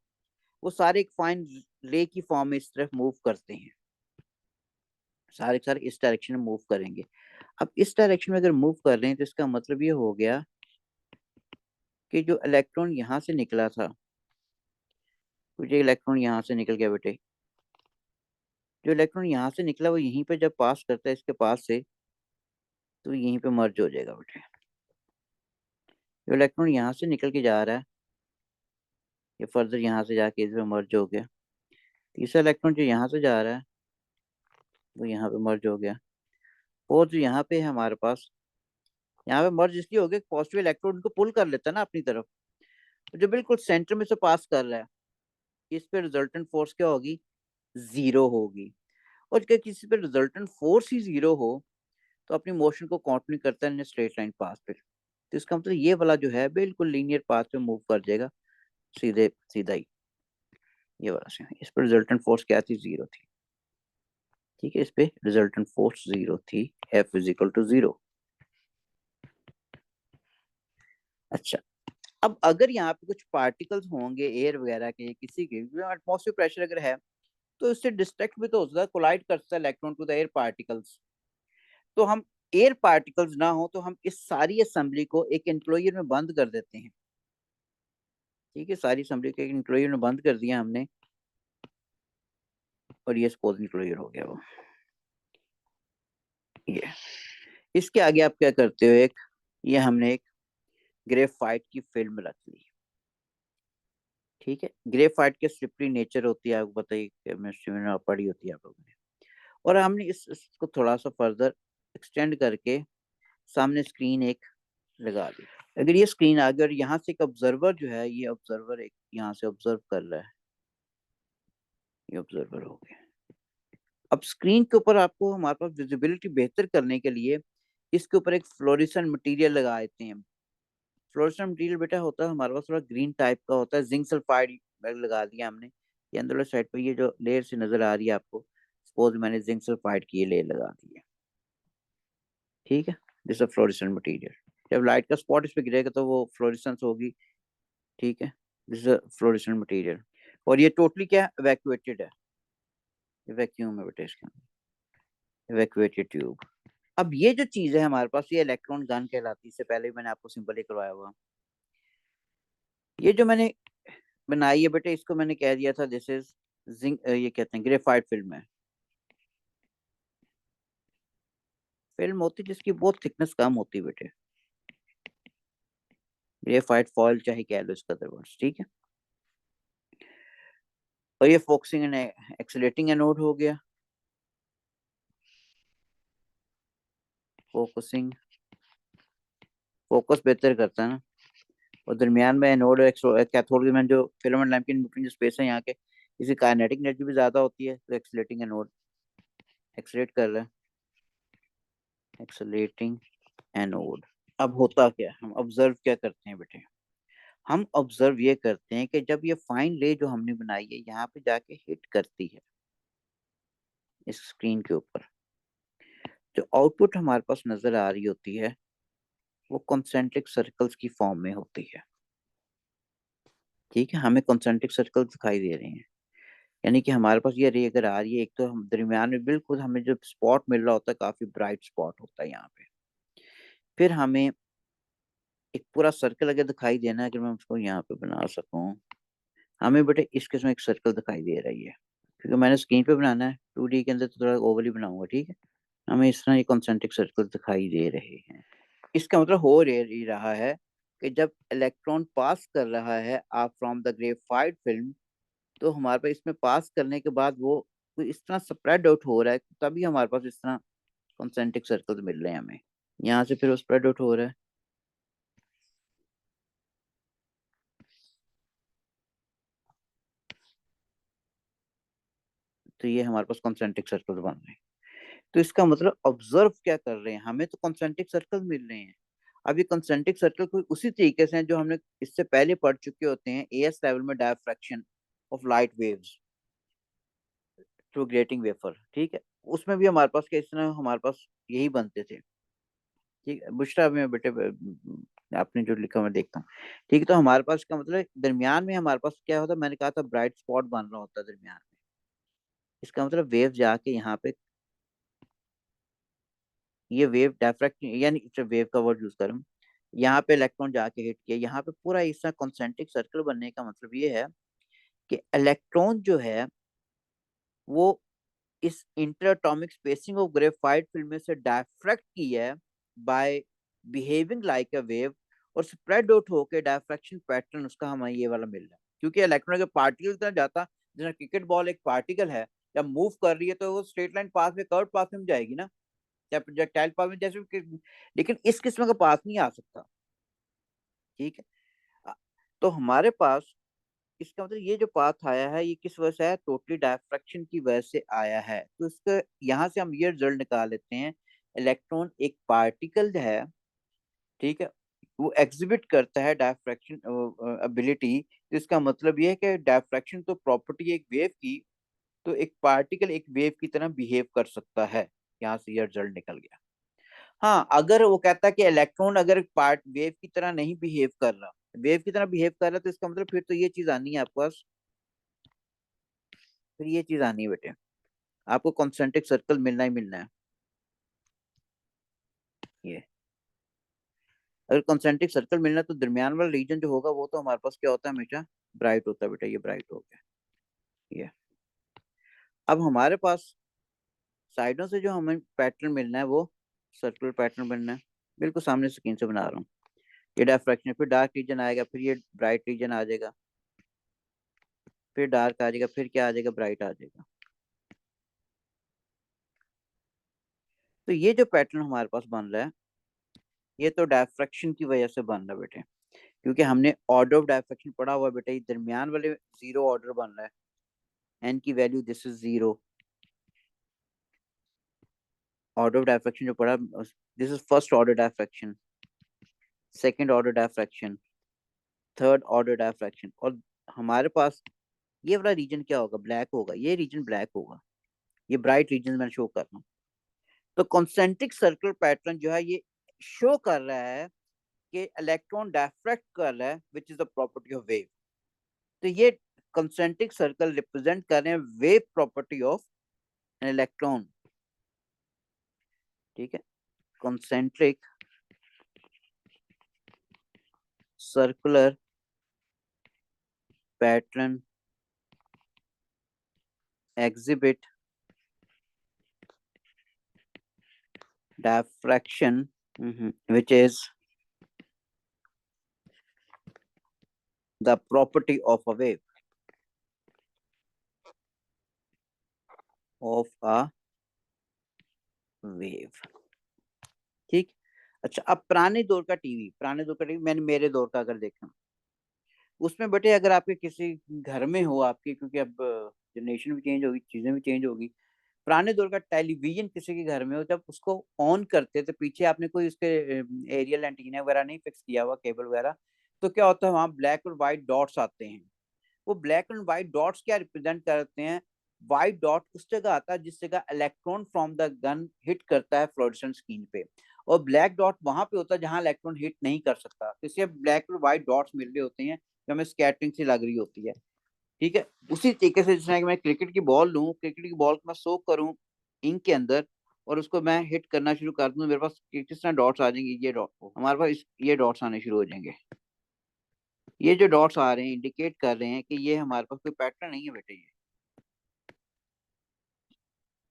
वो सारे एक फाइन रे की फॉर्म में इस तरफ मूव करते हैं, सारे के सारे इस डायरेक्शन में मूव करेंगे। अब इस डायरेक्शन में अगर मूव कर रहे हैं तो इसका मतलब ये हो गया कि जो इलेक्ट्रॉन यहाँ से निकला था, कुछ इलेक्ट्रॉन यहाँ से निकल गया बेटे, जो इलेक्ट्रॉन यहाँ से निकला वो यहीं पे जब पास करता है इसके पास से, तो यहीं पे मर्ज हो जाएगा बेटे। जो इलेक्ट्रॉन यहाँ से निकल के जा रहा है, ये फर्दर यहाँ से जाके इसमें मर्ज हो गया। तीसरा इलेक्ट्रॉन जो यहाँ से जा रहा है वो यहाँ पे मर्ज हो गया। और जो यहाँ पे है हमारे पास, यहाँ पे मर्ज इसलिए हो गया, पॉजिटिव इलेक्ट्रॉन को पुल कर लेता है ना अपनी तरफ, तो जो बिल्कुल सेंटर में से पास कर रहा है, इस पे रिजल्टेंट फोर्स क्या होगी, जीरो होगी। और क्या किसी पे रिजल्टेंट फोर्स ही जीरो हो तो अपनी मोशन को कंटिन्यू करता है स्ट्रेट लाइन पाथ पे। तो इसका मतलब ये वाला जो है बिल्कुल लीनियर पाथ पे मूव कर जाएगा, सीधे सीधा ही। ये वाला से इस पर रिजल्टेंट फोर्स क्या थी, जीरो थी। ठीक है, इस पे रिजल्टेंट फोर्स जीरो थी, F is equal to zero. अच्छा, अब अगर यहाँ पे कुछ पार्टिकल्स होंगे एयर वगैरह के, किसी के एटमॉस्फेयर प्रेशर अगर है, तो इससे डिस्ट्रैक्ट भी तो हो सकता है, कोलाइड कर सकता है electron to the air particles. तो हम एयर पार्टिकल्स ना हो तो हम इस सारी असेंबली को एक इंक्लोजर में बंद कर देते हैं। ठीक है, सारी असेंबली को एक इंक्लोजर में बंद कर दिया हमने, और ये सपोज इंक्लोजर हो गया वो। ये इसके आगे आप क्या करते हो, एक ये हमने एक ग्रेफाइट की फिल्म रख ली। ठीक है, ग्रेफाइट के स्लिपरी नेचर होती है, आपको बताइए, केमिस्ट्री में पढ़ी होती है आप लोगों ने। और हमने इसको थोड़ा सा फर्दर एक्सटेंड करके सामने स्क्रीन एक लगा दी। अगर ये स्क्रीन आ गई और यहाँ से एक ऑब्जर्वर जो है, ये ऑब्जर्वर एक यहाँ से ऑब्जर्व कर रहा है, ये ऑब्जर्वर हो गया। अब स्क्रीन के ऊपर आपको हमारे पास विजिबिलिटी बेहतर करने के लिए इसके ऊपर एक फ्लोरेसेंट मटेरियल लगा देते हैं। फ्लोरेसेंट मटेरियल बेटा होता है हमारे पास थोड़ा ग्रीन टाइप का होता है, जिंक सल्फाइड लगा दिया हमने। ये अंदर वाले साइड पे ये जो लेयर से नजर आ रही है आपको, सपोज मैंने जिंक सल्फाइड की ये लेयर लगा दी है। ठीक है, दिस फ्लोरेसेंट मटेरियल, जब लाइट का स्पॉट इस पे गिरेगा तो वो फ्लोरेसेंस होगी। ठीक है, दिस इज फ्लोरेसेंट मटेरियल। और ये टोटली क्या है, इवैक्यूएटेड है, वैक्यूम है बेटा इसका, इवैक्यूएटेड ट्यूब। अब ये जो चीज है हमारे पास, ये इलेक्ट्रॉन गन कहलाती है, इससे पहले भी मैंने आपको सिंपल ही करवाया हुआ। ये जो मैंने बनाई है बेटे, इसको मैंने कह दिया था दिस इज जिंक, ये कहते हैं ग्रेफाइट फिल्म है। फिल्म होती है जिसकी बहुत थिकनेस कम होती है बेटे, ग्रेफाइट फॉयल चाहे कह लो इसका वर्ड्स। ठीक है, और ये फोकसिंग एंड एक्सीलेटिंग एनोड हो गया, फोकसिंग, फोकस बेहतर करता है ना। और दरमियान में एनोड और कैथोड में जो फिलामेंट लैंप के बिटवीन जो स्पेस है यहाँ के, इसकी काइनेटिक एनर्जी भी ज्यादा होती है, तो एक्सीलेटिंग एनोड एक्सीलेट कर रहा है, एक्सीलेटिंग एनोड। अब होता क्या, हम ऑब्जर्व क्या करते हैं बेटे, हम ऑब्जर्व ये करते हैं कि जब ये फाइन रे जो हमने बनाई है यहाँ पे जाके हिट करती है इस स्क्रीन के ऊपर, जो आउटपुट हमारे पास नजर आ रही होती है वो कॉन्सेंट्रिक सर्कल्स की फॉर्म में होती है। ठीक है, हमें कॉन्सेंट्रिक सर्कल दिखाई दे रहे हैं, यानी कि हमारे पास ये रे अगर आ रही है, एक तो हम दरमियान में बिल्कुल हमें जो स्पॉट मिल रहा होता है, काफी ब्राइट स्पॉट होता है यहाँ पे। फिर हमें एक पूरा सर्कल अगर दिखाई देना है, अगर मैं उसको यहाँ पे बना सकूं, हमें बेटे इस किस्म एक सर्कल दिखाई दे रही है, क्योंकि मैंने स्क्रीन पे बनाना है 2D के अंदर, तो थोड़ा ओवल ही बनाऊंगा। ठीक है, हमें इस तरह ये कॉन्सेंट्रिक सर्कल दिखाई दे रहे हैं। इसका मतलब हो ही रहा है कि जब इलेक्ट्रॉन पास कर रहा है आप फ्रॉम द ग्रेफाइट फिल्म, तो हमारे पास इसमें पास करने के बाद वो इस तरह स्प्रेड आउट हो रहा है, तभी हमारे पास इस तरह कॉन्सेंट्रिक सर्कल मिल रहे हैं हमें। यहाँ से फिर वो स्प्रेड आउट हो रहा है, तो ये हमारे पास कॉन्सेंट्रिक सर्कल बन रहे हैं। तो इसका मतलब ऑब्जर्व क्या कर रहे हैं, हमें तो कॉन्सेंट्रिक सर्कल मिल रहे हैं। अब ये कॉन्सेंट्रिक सर्कल कोई उसी तरीके से हैं जो हमने इससे पहले पढ़ चुके होते हैं एएस लेवल में, diffraction of light waves through grating wafer. ठीक है, उसमें भी हमारे पास क्या, इस तरह हमारे पास यही बनते थे। ठीक है, बुशरा में बेटे आपने जो लिखा मैं देखता हूँ। ठीक है, तो हमारे पास का मतलब दरमियान में हमारे पास क्या होता है, मैंने कहा था ब्राइट स्पॉट बन रहा होता है दरमियान में। इसका मतलब वेव जाके यहाँ पे, ये वेव डायफ्रैक्ट यानी वेव का वर्ड यूज करूँ, यहाँ पे इलेक्ट्रॉन जाके हिट किया, यहाँ पे पूरा इस तरह कॉन्सेंट्रिक सर्कल बनने का मतलब ये है कि इलेक्ट्रॉन जो है वो इस interatomic spacing of graphite film से डायफ्रैक्ट की है by behaving like a wave और स्प्रेड आउट होके डायफ्रैक्शन पैटर्न उसका हमें ये वाला मिल रहा है, क्योंकि इलेक्ट्रॉन के पार्टिकल की तरह जाता, जैसे क्रिकेट बॉल एक पार्टिकल है, जब मूव कर रही है तो वो स्ट्रेट लाइन पाथ में, कर्व पाथ में जाएगी ना, या प्रोजेक्टाइल पाथ में जैसे लेकिन इस किस्म का पाथ नहीं आ सकता। ठीक है, तो हमारे पास इसका मतलब ये जो पाथ आया है ये किस वजह से है, टोटली डायफ्रैक्शन की वजह से आया है। तो इसका यहाँ से हम ये रिजल्ट निकाल लेते हैं, इलेक्ट्रॉन एक पार्टिकल है, ठीक है, वो एग्जिबिट करता है डायफ्रैक्शन एबिलिटी। तो इसका मतलब ये है कि डायफ्रैक्शन तो प्रॉपर्टी एक वेव की, तो एक पार्टिकल एक वेव की तरह बिहेव कर सकता है। यहाँ से ये रिजल्ट निकल गया। हाँ, अगर वो कहता है कि इलेक्ट्रॉन अगर पार्ट वेव की तरह नहीं बिहेव कर रहा, वेव की तरह बिहेव कर रहा, तो इसका मतलब फिर तो ये चीज आनी है आपके पास, फिर ये चीज आनी है बेटे, आपको कॉन्सेंट्रिक सर्कल मिलना ही मिलना है। ये अगर कॉन्सेंट्रिक सर्कल मिलना तो दरमियान वाला रीजन जो होगा वो तो हमारे पास क्या होता है, हमेशा ब्राइट होता है बेटा, ये ब्राइट हो गया। ये अब हमारे पास साइडों से जो हमें पैटर्न मिलना है वो सर्कुलर पैटर्न बनना है, बिल्कुल सामने स्क्रीन से बना रहा हूँ। ये डायफ्रैक्शन, फिर डार्क रीजन आएगा, फिर ये ब्राइट रीजन आ जाएगा, फिर डार्क आ जाएगा, फिर क्या आ जाएगा, ब्राइट आ जाएगा। तो ये जो पैटर्न हमारे पास बन रहा है ये तो डायफ्रैक्शन की वजह से बन रहा है बेटे, क्योंकि हमने ऑर्डर ऑफ डायफ्रैक्शन पढ़ा हुआ है बेटे, ये दरमियान वाले जीरो ऑर्डर बन रहा है, एन की value this is zero, order of diffraction जो पढ़ा, this is first order diffraction, second order diffraction, third order diffraction, और हमारे पास ये वाला रीजन क्या होगा, ब्लैक होगा, ये रीजन ब्लैक होगा, ये ब्राइट रीजन मैं शो कर रहा हूँ। तो कॉन्सेंट्रिक सर्कल पैटर्न जो है ये शो कर रहा है कि इलेक्ट्रॉन डायफ्रैक्ट कर रहा है, which is the property of wave. तो ये कंसेंट्रिक सर्कल रिप्रेजेंट कर रहे हैं wave property of an electron. ठीक है, concentric circular pattern exhibit diffraction, which is the property of a wave, of a wave। ठीक, अच्छा, अब पुराने दौर का टीवी, पुराने दौर का टीवी मैंने मेरे दौर का अगर देखा, उसमें बेटे अगर आपके किसी घर में हो आपके, क्योंकि अब जनरेशन भी चेंज होगी, चीजें भी चेंज होगी, पुराने दौर का टेलीविजन किसी के घर में हो, जब उसको ऑन करते तो पीछे आपने कोई उसके एरियल एंटीना वगैरह नहीं फिक्स किया हुआ, केबल वगैरह, तो क्या होता है वहां ब्लैक और व्हाइट डॉट्स आते हैं। वो ब्लैक एंड व्हाइट डॉट्स क्या रिप्रेजेंट करते हैं, व्हाइट डॉट उस जगह आता है जिस जगह electron from the gun hit करता है फ्लोरेसेंट स्क्रीन पे, और ब्लैक डॉट वहां पे होता है जहां इलेक्ट्रॉन हिट नहीं कर सकता, तो इसलिए ब्लैक और व्हाइट डॉट्स मिल रहे होते हैं जो हमें स्कैटरिंग से लग रही होती है। ठीक है, उसी तरीके से जैसे कि मैं क्रिकेट की बॉल लूँ, क्रिकेट की बॉल को मैं सोक करूँ इंक के अंदर और उसको मैं हिट करना शुरू कर दूं, मेरे पास किस तरह डॉट्स आ जाएंगे, ये डॉट हमारे पास ये डॉट्स आने शुरू हो जाएंगे। ये जो डॉट्स आ रहे हैं इंडिकेट कर रहे हैं कि ये हमारे पास कोई पैटर्न नहीं है बेटे, ये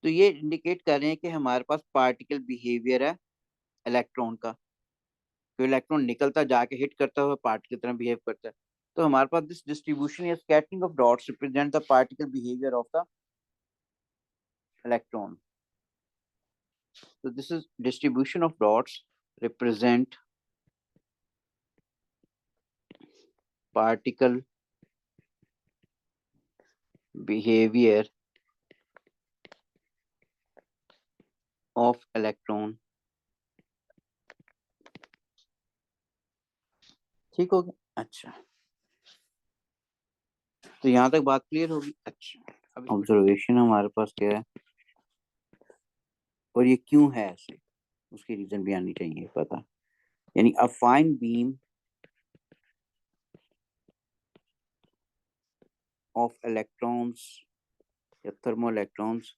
तो ये इंडिकेट कर रहे हैं कि हमारे पास पार्टिकल बिहेवियर है इलेक्ट्रॉन का, तो इलेक्ट्रॉन निकलता जाके हिट करता हुआ पार्टिकल की तरह बिहेव करता है। तो हमारे पास दिस डिस्ट्रीब्यूशन या scattering of dots represent the particle behaviour of the electron. So this is distribution of dots represent particle behavior of electron। ठीक हो गया, अच्छा, तो यहाँ तक बात क्लियर होगी। अच्छा, अब ऑब्जर्वेशन हमारे पास क्या है और ये क्यों है ऐसे, उसकी रीजन भी आनी चाहिए पता। यानी a fine beam of electrons या thermo electrons,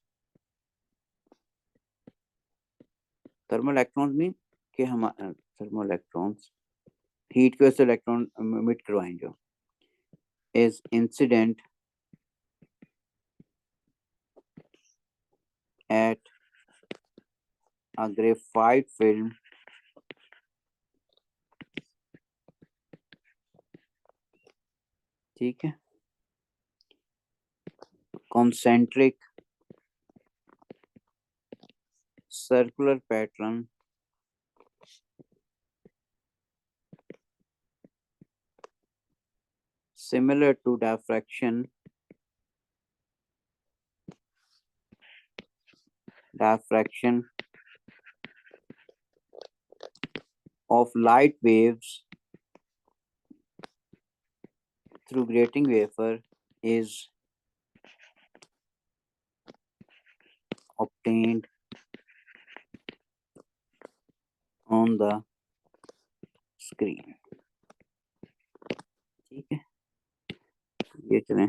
thermal electrons mean कि हम थर्मल इलेक्ट्रॉन्स हीट की वजह से इलेक्ट्रॉन इमिट करवाएं जो is incident at a graphite film ठीक है, concentric circular pattern similar to diffraction of light waves through grating wafer is obtained on the screen। ठीक है, ये चलें,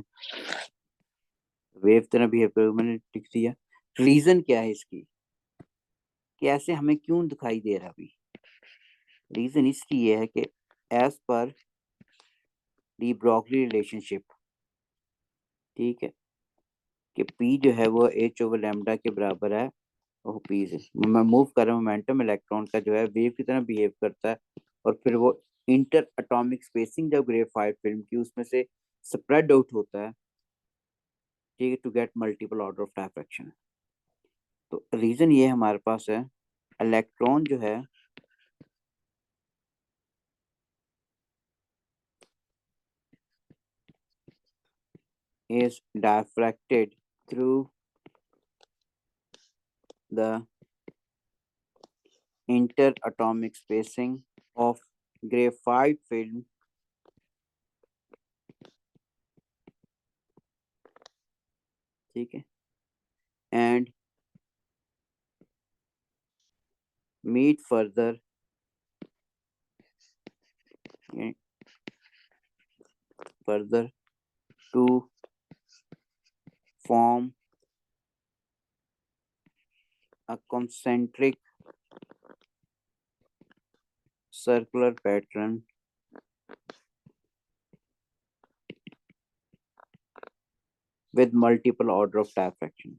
वेव तरह बिहेव करो, मैंने लिख दिया। रीजन क्या है इसकी, कि ऐसे हमें क्यों दिखाई दे रहा अभी? रीजन इसकी ये है कि as per de Broglie relationship, ठीक है, कि पी जो है वो एच ओवर लैम्डा के बराबर है, वो पी से मैं मूव कर रहा हूँ, मोमेंटम इलेक्ट्रॉन का जो है वेव की तरह बिहेव करता है, और फिर वो इंटर एटॉमिक स्पेसिंग जब ग्रेफाइट फिल्म की उसमें से स्प्रेड आउट होता है, ठीक है, to get multiple order of diffraction. तो रीजन ये हमारे पास है, इलेक्ट्रॉन जो है is diffracted through the interatomic spacing of graphite film ठीक है, and meet further to form a concentric circular pattern with multiple order of diffraction।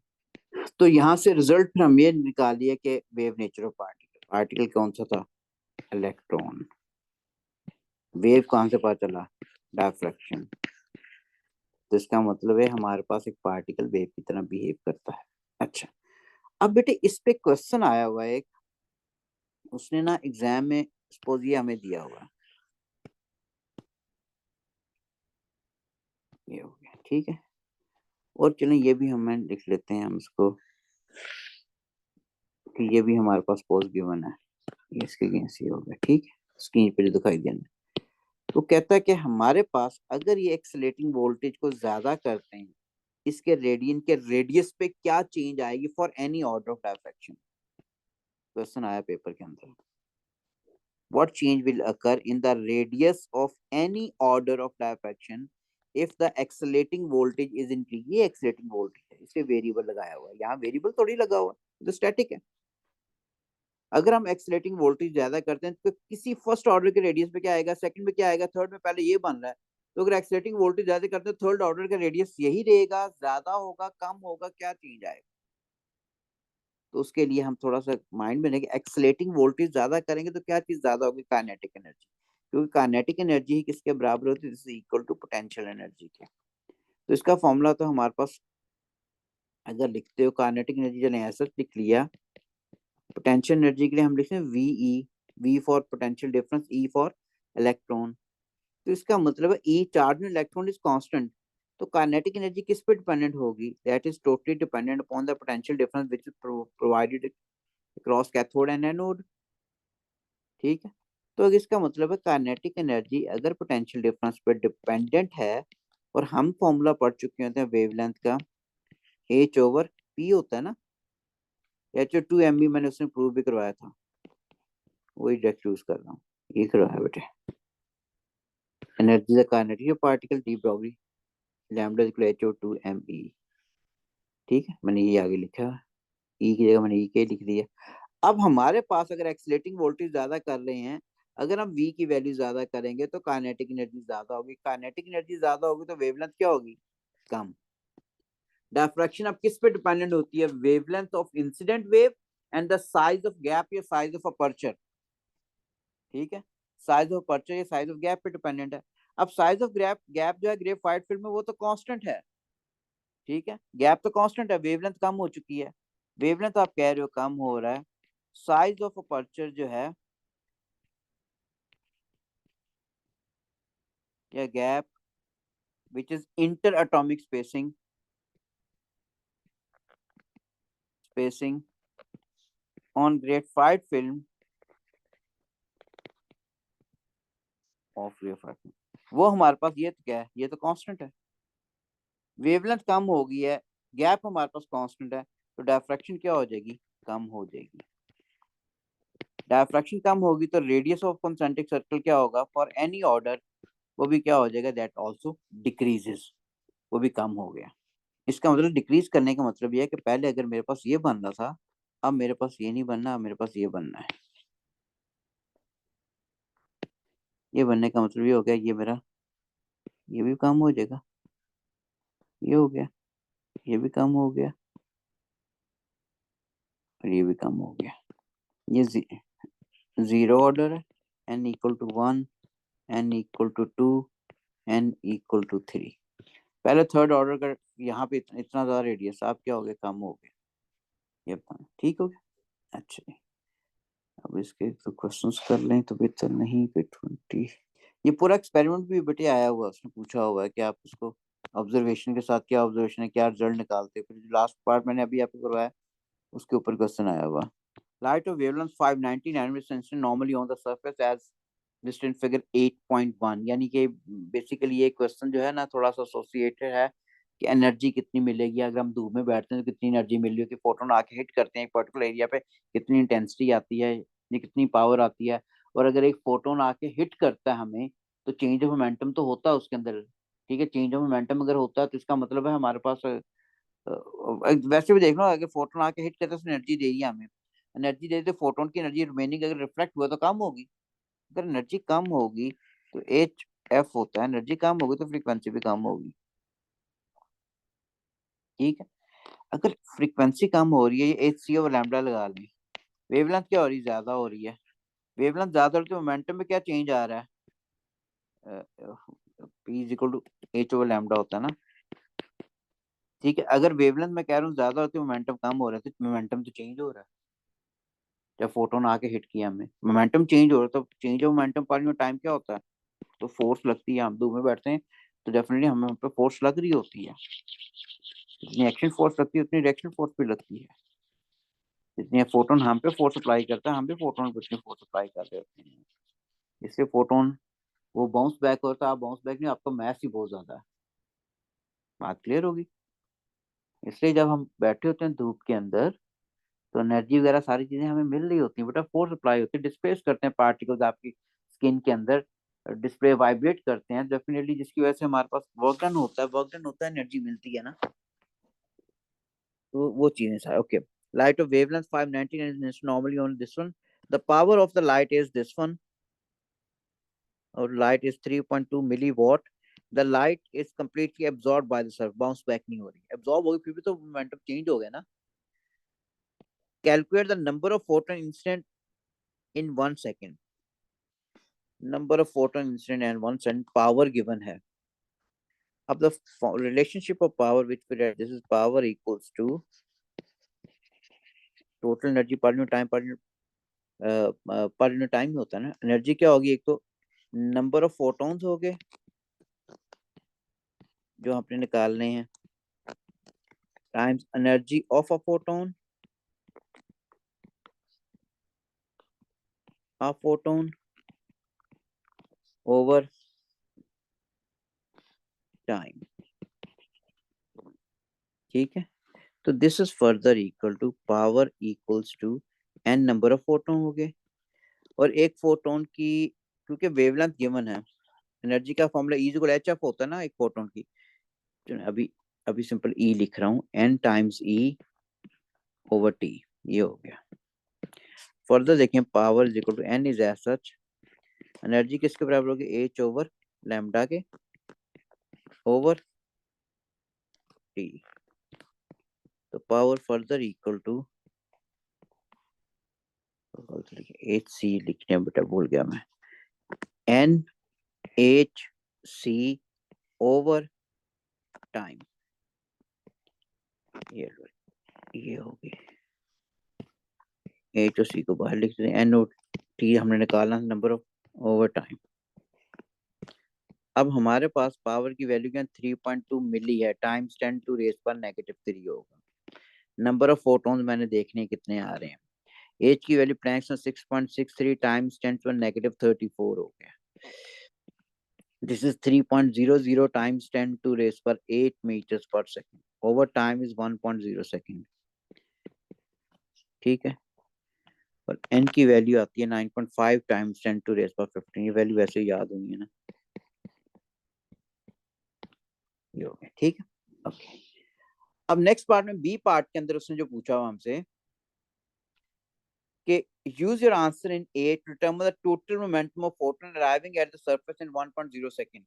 तो यहाँ से रिजल्ट फिर हम ये निकालिए कि wave nature of particle, particle कौन सा था, इलेक्ट्रॉन, वेव कहाँ से पता चला, डायफ्रैक्शन। तो इसका मतलब है हमारे पास एक पार्टिकल वेव की तरह बिहेव करता है। अच्छा, अब बेटे इस पे क्वेश्चन आया हुआ है, उसने ना एग्जाम में सपोज ये हमें दिया हुआ है, ये हो गया, ठीक है, और चलें ये भी हमें लिख लेते हैं हम इसको, कि ये भी हमारे पास सपोज गिवन है, ये इसके अगेंस्ट ये हो गया, ठीक है, स्क्रीन पे जो दिखाई देना। तो कहता है कि हमारे पास अगर ये एक्सेलेटिंग वोल्टेज को ज्यादा करते हैं, इसके रेडियन के रेडियस पे क्या चेंज आएगी for any order of diffraction, question आया पेपर के अंदर। What change will occur in the radius of any order of diffraction if the accelerating voltage is increased? ये accelerating voltage है, इसे वेरिएबल लगाया हुआ है, यहाँ वेरिएबल थोड़ी लगा हुआ है, तो स्टैटिक है। अगर हम एक्सेलेटिंग वोल्टेज ज्यादा करते हैं तो किसी फर्स्ट ऑर्डर के रेडियस पे क्या आएगा, सेकंड में क्या आएगा, थर्ड में, पहले ये बन रहा है। तो अगर एक्सेलेटिंग वोल्टेज ज्यादा करते हैं थर्ड ऑर्डर का रेडियस यही रहेगा, ज्यादा होगा, कम होगा, क्या चेंज आएगा? तो उसके लिए हम थोड़ा सा माइंड में रखें, एक्सेलेटिंग वोल्टेज ज्यादा करेंगे तो क्या चीज ज्यादा होगी, काइनेटिक एनर्जी, क्योंकि काइनेटिक एनर्जी ही किसके बराबर होती है, this is equal to potential energy के। तो इसका फॉर्मूला तो हमारे पास, अगर लिखते हो काइनेटिक एनर्जी, चले ऐसा लिख लिया, पोटेंशियल एनर्जी के लिए हम लिखते हैं V E, V for potential difference, E for electron. तो इसका मतलब है ई चार्ज में इलेक्ट्रॉन इज कांस्टेंट, तो काइनेटिक एनर्जी किस पे डिपेंडेंट होगी, that is totally dependent upon the potential difference which is provided across cathode and anode, ठीक है। तो इसका मतलब है काइनेटिक एनर्जी अगर पोटेंशियल डिफरेंस पे डिपेंडेंट है, और हम फॉर्मूला पढ़ चुके होते हैं वेवलेंथ का, एच ओवर पी होता है ना, एच टू एम बी, मैंने उसने प्रूव भी करवाया था, वही डायरेक्ट यूज कर रहा हूँ, ये करवाया बेटे। Energy the kinetic particle de Broglie lambda equal H O two M E, ठीक है, मैंने ये आगे लिखा, ई की जगह मैंने ई के लिख दिया। अब हमारे पास अगर एक्सीलेटिंग वोल्टेज ज्यादा कर रहे हैं, अगर हम v की वैल्यू ज्यादा करेंगे तो काइनेटिक एनर्जी ज्यादा होगी, काइनेटिक एनर्जी ज्यादा होगी तो वेवलेंथ क्या होगी, कम। डायफ्रैक्शन अब किस पे डिपेंडेंट होती है? Wavelength of incident wave and the size of gap या साइज ऑफ अपर्चर। ठीक है, साइज ऑफ अपर्चर या साइज ऑफ गैप पे डिपेंडेंट है। अब साइज ऑफ गैप गैप जो है ग्रेफाइट फिल्म में वो तो कांस्टेंट है। ठीक है, गैप तो कांस्टेंट है, वेवलेंथ कम हो चुकी है। वेवलेंथ आप कह रहे हो कम हो रहा है, साइज ऑफ अपर्चर जो है या gap which is inter atomic spacing on graphite film of graphite film, वो हमारे पास ये तो क्या है, ये तो कांस्टेंट है। वेवलेंथ कम हो गई है, गैप हमारे पास कांस्टेंट है, तो डायफ्रैक्शन क्या हो जाएगी? कम हो जाएगी। डायफ्रैक्शन कम होगी तो रेडियस ऑफ कंसेंट्रिक सर्कल क्या होगा फॉर एनी ऑर्डर, वो भी क्या हो जाएगा? दैट आल्सो डिक्रीजेस, वो भी कम हो गया। इसका मतलब डिक्रीज करने का मतलब ये है कि पहले अगर मेरे पास ये बन रहा था, अब मेरे पास ये नहीं बनना, अब मेरे पास ये बनना है। ये बनने का मतलब ये हो गया, ये मेरा ये भी कम हो जाएगा, ये हो गया, ये भी कम हो गया, और ये भी कम हो गया। ये जीरो ऑर्डर है, n equal to 1, n equal to 2, n equal to 3। पहले थर्ड ऑर्डर का यहाँ पे इतना ज्यादा रेडियस, आप क्या हो गया? कम हो गया। ये ठीक हो गया। अच्छा, अब इसके तो क्वेश्चंस कर लें तो बेहतर नहीं पे 20। ये पूरा एक्सपेरिमेंट भी बेटे आया हुआ है, उसने पूछा हुआ है कि आप उसको ऑब्जर्वेशन के साथ क्या ऑब्जर्वेशन है, क्या रिजल्ट निकालते हैं। फिर जो लास्ट पार्ट मैंने अभी आपको करवाया उसके ऊपर क्वेश्चन आया हुआ। Light off wavelength 590 nanometre sensitive normally on the surface as listed in figure 8.1। यानी कि बेसिकली ये क्वेश्चन जो है ना थोड़ा सा एसोसिएटेड है कि एनर्जी कितनी मिलेगी अगर हम धूप में बैठते हैं, तो कितनी एनर्जी मिल रही है कि फोटोन आके हिट करते हैं एक पर्टिकुलर एरिया पे, कितनी इंटेंसिटी आती है, ये कितनी पावर आती है। और अगर एक फोटोन आके हिट करता है हमें, तो चेंज ऑफ मोमेंटम तो होता है उसके अंदर। ठीक है, चेंज ऑफ मोमेंटम अगर होता है तो इसका मतलब है हमारे पास वैसे भी देख लो, अगर फोटोन आके हिट करता है तो एनर्जी दे रही है हमें, एनर्जी दे तो फोटोन की एनर्जी रिमेनिंग अगर रिफ्लेक्ट हुआ तो कम होगी। अगर एनर्जी कम होगी तो एच एफ होता है, एनर्जी कम होगी तो फ्रीक्वेंसी भी कम होगी। ठीक है, अगर फ्रीक्वेंसी कम हो रही है, ये एच सी ओवर लैम्बडा लगा लें, वेवलेंथ क्या हो रही है? ज्यादा हो रही है। वेवलेंथ ज्यादा हो रही है तो मोमेंटम में क्या चेंज आ रहा है? P is equal to H over lambda होता है ना। ठीक है, अगर वेवलेंथ मैं कह रहा हूँ ज्यादा होती है, मोमेंटम कम हो रहा है, तो मोमेंटम तो चेंज हो रहा है। जब फोटोन आके हिट किया हमें, मोमेंटम चेंज हो रहा है, तो चेंज ऑफ मोमेंटम पर में टाइम क्या होता है? तो फोर्स लगती है, हम धूप में बैठते हैं तो डेफिनेटली हमें हम पे फोर्स लग रही होती है। जितनी एक्शन फोर्स लगती है उतनी रिएक्शन फोर्स भी लगती है। जितनी फोटोन हम पे फोर्स अप्लाई करता है, हम भी फोटोन पे उतनी फोर्स अप्लाई कर रहे होते हैं। इससे फोटोन वो बाउंस बैक होता है, आप बाउंस बैक नहीं, आपका मैस ही बहुत ज्यादा है। बात क्लियर होगी। इसलिए जब हम बैठे होते हैं धूप के अंदर, तो एनर्जी वगैरह सारी चीजें हमें मिल रही होती है, बेटा फोर्स अप्लाई होती है, डिस्प्लेस करते हैं पार्टिकल्स आपकी स्किन के अंदर, डिस्प्ले वाइब्रेट करते हैं डेफिनेटली, जिसकी वजह से हमारे पास वर्क डन होता है, वर्क डन होता है, एनर्जी मिलती है ना। तो वो चीजें सारी okay. Light off wavelength 519 is normally on this one. The power of the light is this one, or light is 3.2 milliwatt. The light is completely absorbed by the surf, bounce back नहीं हो रही, absorb होगी फिर भी तो मोमेंटम चेंज हो गया ना। Calculate the number of photon incident in 1 second. Number of photon incident and 1 second, power given है। अब the relationship of power which we read, this is power equals to total energy per unit time, per unit time में होता है ना। एनर्जी क्या होगी? एक तो नंबर ऑफ फोटॉन्स हो गए जो आपने निकालने हैं, times energy of a photon, over time. ठीक है, तो this is further equal to power equals to N number of photon हो गए। और एक फोटोन की, क्योंकि वेवलेंथ गिवन है, एनर्जी का formula E equal H F होता है ना एक फोटोन की। तो अभी अभी सिंपल ई लिख रहा हूँ, N times E over T, ये हो गया। फर्दर देखें, power is equal to N is as such, energy किसके बराबर होगी? एच ओवर लैम्डा के ओवर टी। तो power further equal to H C लिखने बेटा भूल गया मैं, N H C over time. ये होगी एच और सी को बाहर लिख दें, एन ओ टी हमने निकालना नंबर ऑफ ओवर टाइम। अब हमारे पास पावर की वैल्यू क्या 3.2 मिली है, टाइम्स 10 टू रेज पर -3 होगा। नंबर ऑफ फोटॉन्स मैंने देखने कितने आ रहे हैं। एच की वैल्यू प्लैंक्स में 6.63 टाइम्स 10 टू -34 हो गया। This is 3.00 times 10 to raise पर 8 metres per second. Over time is 1.0 second. ठीक है, और एन की वैल्यू आती है 9.5 टाइम्स 10 टू रेज पर 15। ये वैल्यू वैसे याद हुई है ना, ये हो गया। ठीक है, ओके। अब नेक्स्ट पार्ट में बी पार्ट के अंदर उसने जो पूछा हुआ हमसे कि use your answer in A to determine the total momentum of photon arriving at the surface in 1.0 second.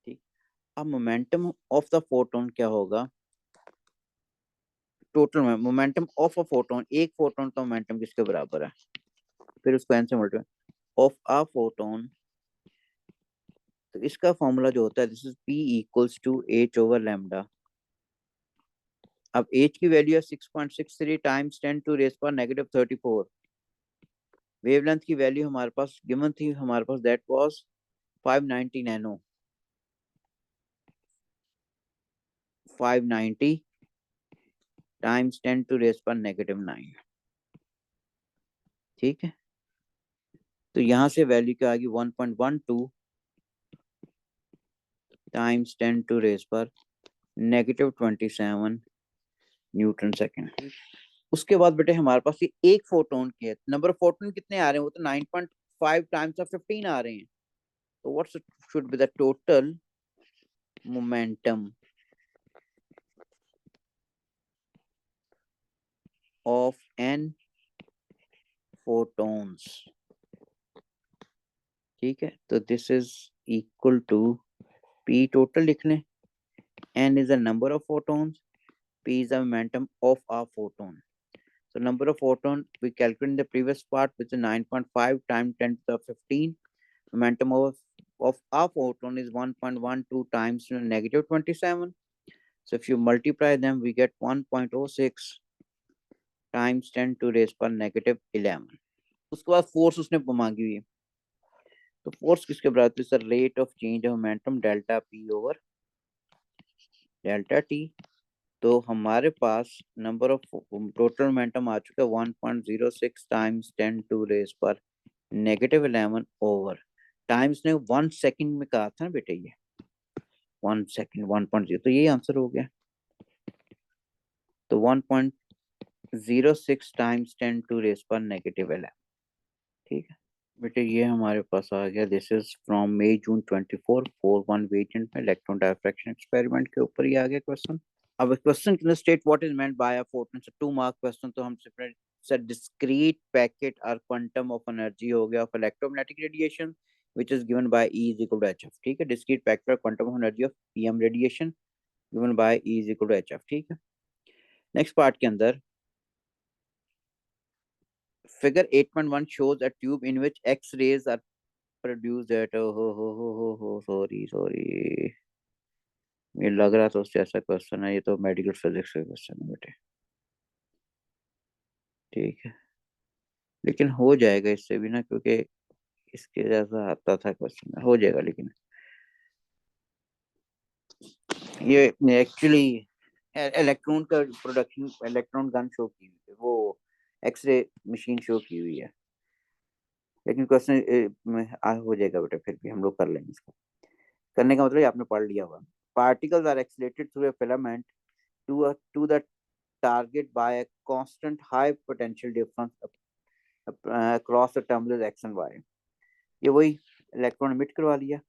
ठीक, अब मोमेंटम ऑफ द फोटोन क्या होगा, total momentum of a photon, एक फोटोन का मोमेंटम किसके बराबर है, फिर उसको एन से मल्टीप्लाई ऑफ अ फोटोन। तो इसका फॉर्मूला जो होता है this is P equals to H over lambda. अब एच की वैल्यू है 6.63 टाइम्स 10 टू रेज पर -34। वेवलेंथ की वैल्यू हमारे पास गिवन थी, हमारे पास that was 590 nano, 590 times 10 to raise पर -9। ठीक है, तो यहां से वैल्यू क्या आ गई 1.12 टाइम्स 10 टू रेज पर -27 न्यूटन सेकंड। उसके बाद बेटे हमारे पास ये एक फोटोन के नंबर ऑफ फोटोन कितने आ रहे हैं, वो तो 9.5 टाइम्स ऑफ 15 आ रहे हैं। तो what should be the total momentum of N photons. ठीक है, तो this is equal to P total लिख लें, N is the number of photons, p is the momentum of a photon. So number of photon we calculated in the previous part, which is 9.5 times 10 to the 15. Momentum of a photon is 1.12 times -27. So if you multiply them, we get 1.06 times 10 to raise पर -11। उसके बाद फोर्स उसने मांगी हुई है, तो फोर्स किसके बराबर है sir, rate of change of momentum delta P over delta T. तो हमारे पास नंबर ऑफ टोटल मोमेंटम आ चुका है 1.06 टाइम्स 10 टू रेज पर -11 ओवर टाइम्स ने 1 सेकंड में कहा था ना बेटे, ये 1 सेकंड 1.0, तो यही आंसर हो गया। तो 1.06 टाइम्स 10 टू रेज पर -11। ठीक है बेटे, ये हमारे पास आ गया। This is from May June 24 4-1 variant में इलेक्ट्रॉन डायफ्रैक्शन एक्सपेरिमेंट के ऊपर ही आ गया क्वेश्चन। अब question can state what is meant by a photon, से 2 मार्क क्वेश्चन। तो हम सेपरेट सर डिस्क्रीट पैकेट और क्वांटम ऑफ एनर्जी हो गया of electromagnetic radiation which is given by E is equal to hf। ठीक है, डिस्क्रीट पैकेट और quantum of energy of EM radiation given by E is equal to hf। ठीक है, नेक्स्ट पार्ट के अंदर figure 8.1 shows a tube in which X rays are produced at sorry sorry, ये लग रहा था उससे ऐसा क्वेश्चन है, ये तो मेडिकल फिजिक्स का क्वेश्चन है बेटे। ठीक है, लेकिन हो जाएगा इससे भी ना, क्योंकि इसके जैसा आता था क्वेश्चन, हो जाएगा। लेकिन ये एक्चुअली इलेक्ट्रॉन का प्रोडक्शन, इलेक्ट्रॉन गन शो की हुई है, वो एक्सरे मशीन शो की हुई है, लेकिन क्वेश्चन हो जाएगा बेटा, फिर भी हम लोग कर लेंगे इसको। करने का मतलब आपने पढ़ लिया हुआ। Particles are accelerated through a filament to the target by a constant high potential difference across the terminal X and Y. ये वही इलेक्ट्रॉन एमिट करवा लिया,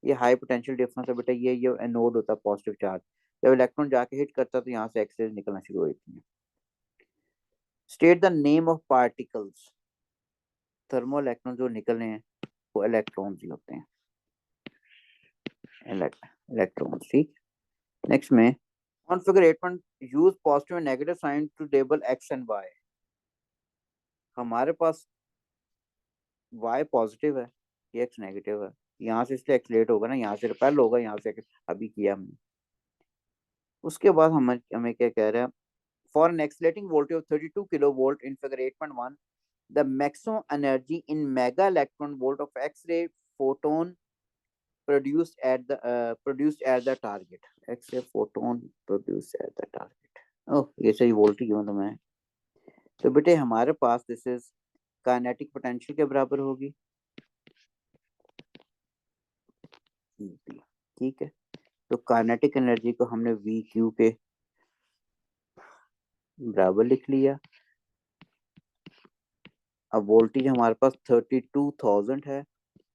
ये हाई पोटेंशियल डिफरेंस है बेटा, ये एनोड होता है पॉजिटिव चार्ज, जब इलेक्ट्रॉन जाके हिट करता है तो यहाँ से एक्सरेज निकलना शुरू हो जाती है। State the name of particles, thermo electron जो निकलने हैं वो इलेक्ट्रॉन्स ही होते हैं, इलेक्ट्रॉन्स। ठीक, नेक्स्ट में On figure 8 use positive and negative sign to label x and y. हमारे पास y पॉजिटिव है, ये x नेगेटिव है, यहाँ से इसलिए एक्सलेट होगा ना, यहाँ से रिपेल होगा, यहाँ से अभी किया हमने। उसके बाद हमें क्या कह रहा है, for an accelerating voltage of 32 kilovolt in figure 8.1 the maximum energy in mega electron volt of X-ray photon produced at the target. X-ray photon produced at the target. ओह, ये सही वोल्टेज क्यों तो मैं, तो बेटे हमारे पास दिस इज काइनेटिक पोटेंशियल के बराबर होगी, ठीक है। तो काइनेटिक एनर्जी को हमने वी क्यू के बराबर लिख लिया। अब वोल्टेज हमारे पास 32,000 है,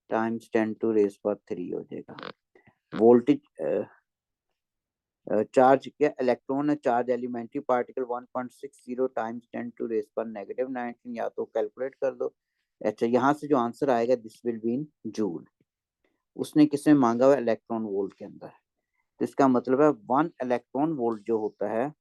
टाइम्स 10⁻³ हो जाएगा। वोल्टेज चार्ज क्या इलेक्ट्रॉन है, चार्ज एलिमेंट्री पार्टिकल 1.60 टाइम्स 10⁻⁻⁻⁹, या तो कैलकुलेट कर दो। अच्छा, यहाँ से जो आंसर आएगा this will be in joule. उसने किसमें मांगा हुआ, इलेक्ट्रॉन वोल्ट के अंदर। तो इसका मतलब है 1 इलेक्ट्रॉन वोल्ट जो होता है,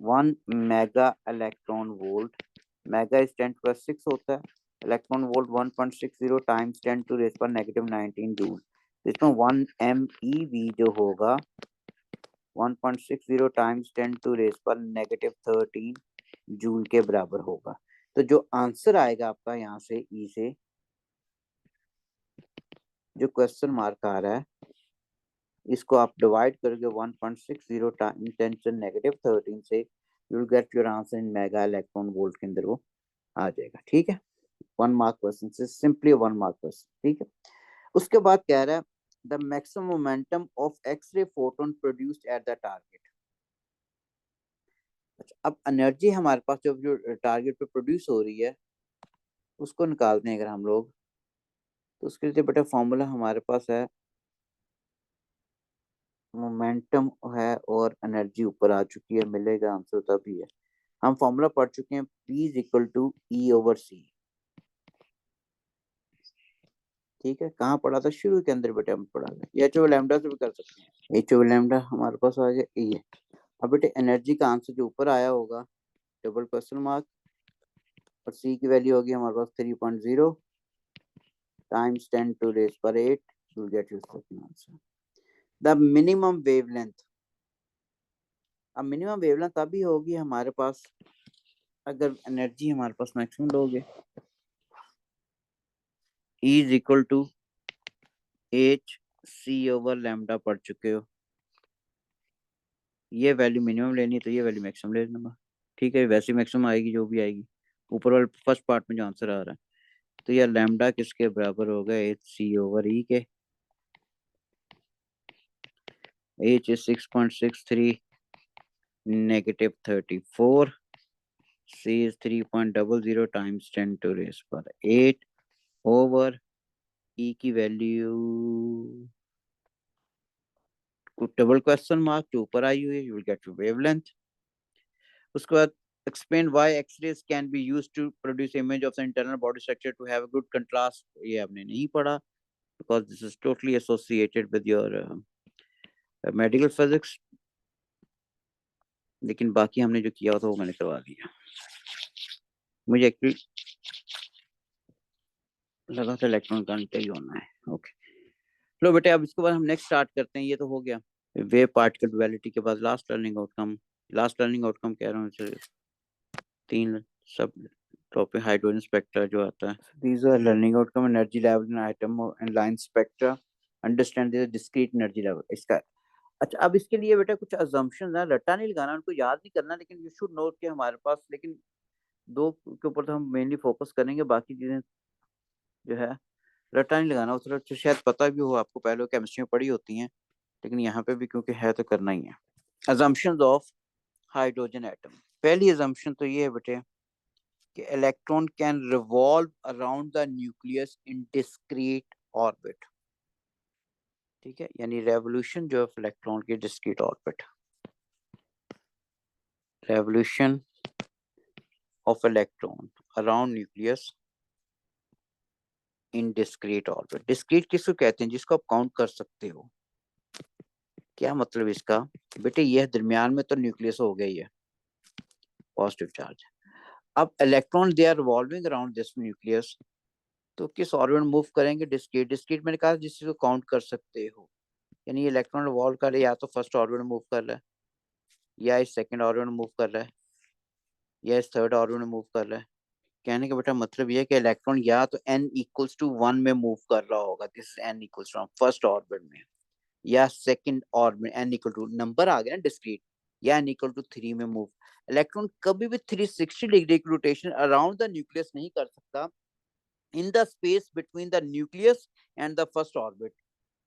1 mega electron volt, mega is 10⁻6 होता है, इलेक्ट्रॉन वोल्ट 1.60 टाइम्स 10⁻⁻⁹ जूल। इसमें 1 MeV जो होगा 1.60 टाइम्स 10⁻⁻⁻13 जूल के बराबर होगा। तो जो आंसर आएगा आपका यहाँ से ई से, जो क्वेश्चन मार्क आ रहा है, इसको आप डिवाइड करके 1.60 टाइम्स 10⁻⁻13 से you will get your answer in mega electron volt के अंदर वो आ जाएगा, ठीक है। 1 मार्क क्वेश्चन से सिंपली 1 मार्क क्वेश्चन, ठीक है। उसके बाद कह रहा है the maximum momentum of X-ray photon produced at the target. अच्छा, अब एनर्जी हमारे पास जो टारगेट पे प्रोड्यूस हो रही है उसको निकालते हैं अगर हम लोग, तो उसके लिए बेटा फॉर्मूला हमारे पास है, मोमेंटम है और एनर्जी ऊपर आ चुकी है, मिलेगा आंसर तभी है। हम फॉर्मूला पढ़ चुके हैं, P is equal to E/C, ठीक है। कहाँ पढ़ा था, शुरू के अंदर बेटा हम पढ़ा था, या जो लैम्डा से भी कर सकते हैं, एच ओवर लैम्डा हमारे पास आ गया ये। अब बेटे एनर्जी का आंसर जो ऊपर आया होगा डबल क्वेश्चन मार्क, और सी की वैल्यू होगी हमारे पास 3.0 times 10⁸ you'll get your second answer. The minimum wavelength, अब मिनिमम वेवलेंथ तभी होगी हमारे पास अगर एनर्जी हमारे पास मैक्सिमम लोगे। E is equal to HC/λ पढ़ चुके हो, ये वैल्यू मिनिमम लेनी तो ये वैल्यू मैक्सिमम ले लूंगा, ठीक है। वैसे मैक्सिमम आएगी जो भी आएगी, ऊपर वाले फर्स्ट पार्ट में जो आंसर आ रहा है। तो यह लैम्डा किसके बराबर होगा, HC/E के। H is 6.63 -34, C is 3.00 times 10⁸ over E की वैल्यू डबल क्वेश्चन मार्क जो ऊपर आई हुई है, you will get your wavelength. उसके बाद explain why x-rays can be used to produce image of the internal body structure to have a good contrast, ये आपने नहीं पढ़ा because this is totally associated with your medical physics, लेकिन बाकी हमने जो किया था वो मैंने करवा दिया। मुझे एक्चुअली लगा था इलेक्ट्रॉन करंट ही होना है, ओके। लो बेटे, अब इसके बाद हम नेक्स्ट स्टार्ट करते हैं, ये तो हो गया वेव पार्टिकल डुअलिटी के बाद last learning outcome. Last learning outcome कह रहा हूँ, 3 सब टॉपिक हाइड्रोजन स्पेक्ट्रा जो आता है, these are learning outcome, energy level in atom and line spectra, understand the discrete energy level इसका। अच्छा, अब इसके लिए बेटा कुछ assumptions है, रट्टा नहीं लगाना, उनको याद नहीं करना, लेकिन you should note के हमारे पास, लेकिन 2 के ऊपर तो हम मेनली फोकस करेंगे, बाकी चीजें जो है रट्टा नहीं लगाना। उस तरह शायद पता भी हो आपको, पहले केमिस्ट्री में पढ़ी होती हैं, लेकिन यहाँ पे भी क्योंकि है तो करना ही है। assumptions ऑफ हाइड्रोजन एटम, पहली assumption तो ये है बेटे कि electron can revolve around the nucleus in discrete orbit, ठीक है, यानी रेवोल्यूशन जो है इलेक्ट्रॉन की discrete orbit, revolution of electron around nucleus in discrete orbit. Discrete किसको कहते हैं, जिसको आप काउंट कर सकते हो, क्या मतलब इसका? बेटे ये दरमियान में तो न्यूक्लियस हो गया, ये पॉजिटिव चार्ज। अब electron they are revolving around this nucleus, तो किस ऑर्बिट मूव करेंगे? डिस्क्रीट। डिस्क्रीट मैंने कहा जिस चीज को काउंट कर सकते हो, यानी ये इलेक्ट्रॉन रिवॉल्व कर रहा है, या तो फर्स्ट ऑर्बिट में मूव कर रहा है, या इस सेकंड ऑर्बिट में मूव कर रहा है, या इस थर्ड ऑर्बिट में मूव कर रहा है। कहने का बेटा मतलब ये है कि इलेक्ट्रॉन या तो n इक्वल्स टू 1 में मूव कर रहा होगा, this is n equals to first orbit में, या second orbit n equal to number आ गया ना डिस्क्रीट, या n इक्वल टू 3 में मूव। इलेक्ट्रॉन कभी भी 360 डिग्री की रोटेशन अराउंड द न्यूक्लियस नहीं कर सकता in the space between the nucleus and the first orbit,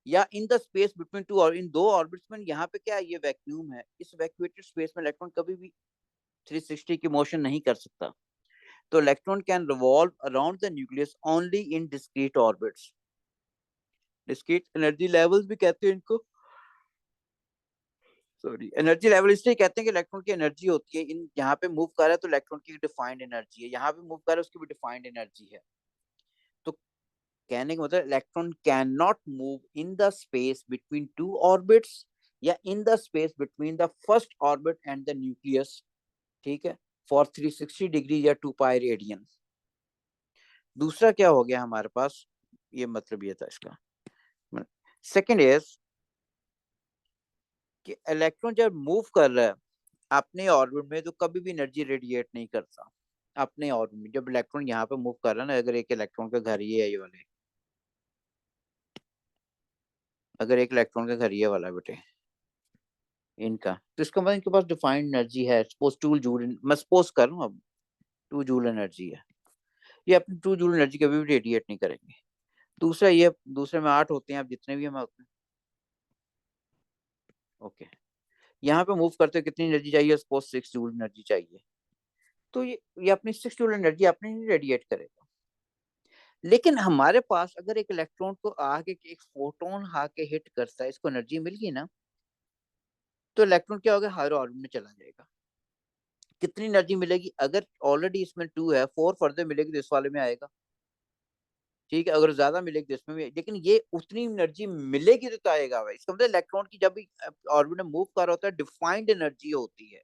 या in the space between two, और इन दो ऑर्बिट्स में। यहाँ पे क्या है, ये वैक्यूम है, इस वैक्यूएटेड स्पेस में इलेक्ट्रॉन कभी भी 360 की मोशन नहीं कर सकता। तो electron can revolve around the nucleus only in discrete orbits. Discrete energy levels भी कहते हैं इनको, सॉरी एनर्जी लेवल इसलिए कहते हैं कि इलेक्ट्रॉन की एनर्जी होती है, इन यहाँ पे मूव कर रहा है तो इलेक्ट्रॉन की डिफाइंड एनर्जी है, यहाँ पे मूव कर रहा है उसकी भी डिफाइंड एनर्जी है। तो कहने का मतलब electron can not move in the space between two orbits, या in the space between the first orbit and the nucleus, ठीक है, फॉर 360 डिग्री या 2 पाई रेडियन। दूसरा क्या हो गया हमारे पास, ये मतलब ये था इसका। सेकेंड इज कि इलेक्ट्रॉन जब मूव कर रहा है अपने ऑर्बिट में तो कभी भी एनर्जी रेडिएट नहीं करता अपने ऑर्बिट में। जब इलेक्ट्रॉन यहाँ पे मूव कर रहा है ना, अगर एक इलेक्ट्रॉन का घर ये है, ये वाले, अगर एक इलेक्ट्रॉन का घर ये वाला बेटे इनका, तो इसका मतलब इनके पास डिफाइंड एनर्जी है, सपोज 2 जूल, मैं सपोज कर रहा हूँ अब 2 जूल एनर्जी है, ये अपनी 2 जूल एनर्जी कभी भी रेडिएट नहीं करेंगे। दूसरा ये, दूसरे में 8 होते हैं, अब जितने भी हम होते हैं, ओके, यहाँ पे मूव करते कितनी एनर्जी चाहिए, सपोज 6 जूल एनर्जी चाहिए, तो ये अपनी 6 जूल एनर्जी अपने ही रेडिएट करेगा। लेकिन हमारे पास अगर एक इलेक्ट्रॉन को आके एक फोटोन आके हिट करता है, इसको एनर्जी मिल गई ना, तो इलेक्ट्रॉन क्या होगा, हायर ऑर्बिट में चला जाएगा। कितनी एनर्जी मिलेगी, अगर ऑलरेडी इसमें 2 है, 4 फर्दर मिलेगी तो इस वाले में आएगा, ठीक है, अगर ज्यादा मिलेगी तो इसमें भी, लेकिन ये उतनी एनर्जी मिलेगी तो आएगा भाई। इसका मतलब इलेक्ट्रॉन की जब भी ऑर्बिट में मूव कर रहा होता है डिफाइंड एनर्जी होती है,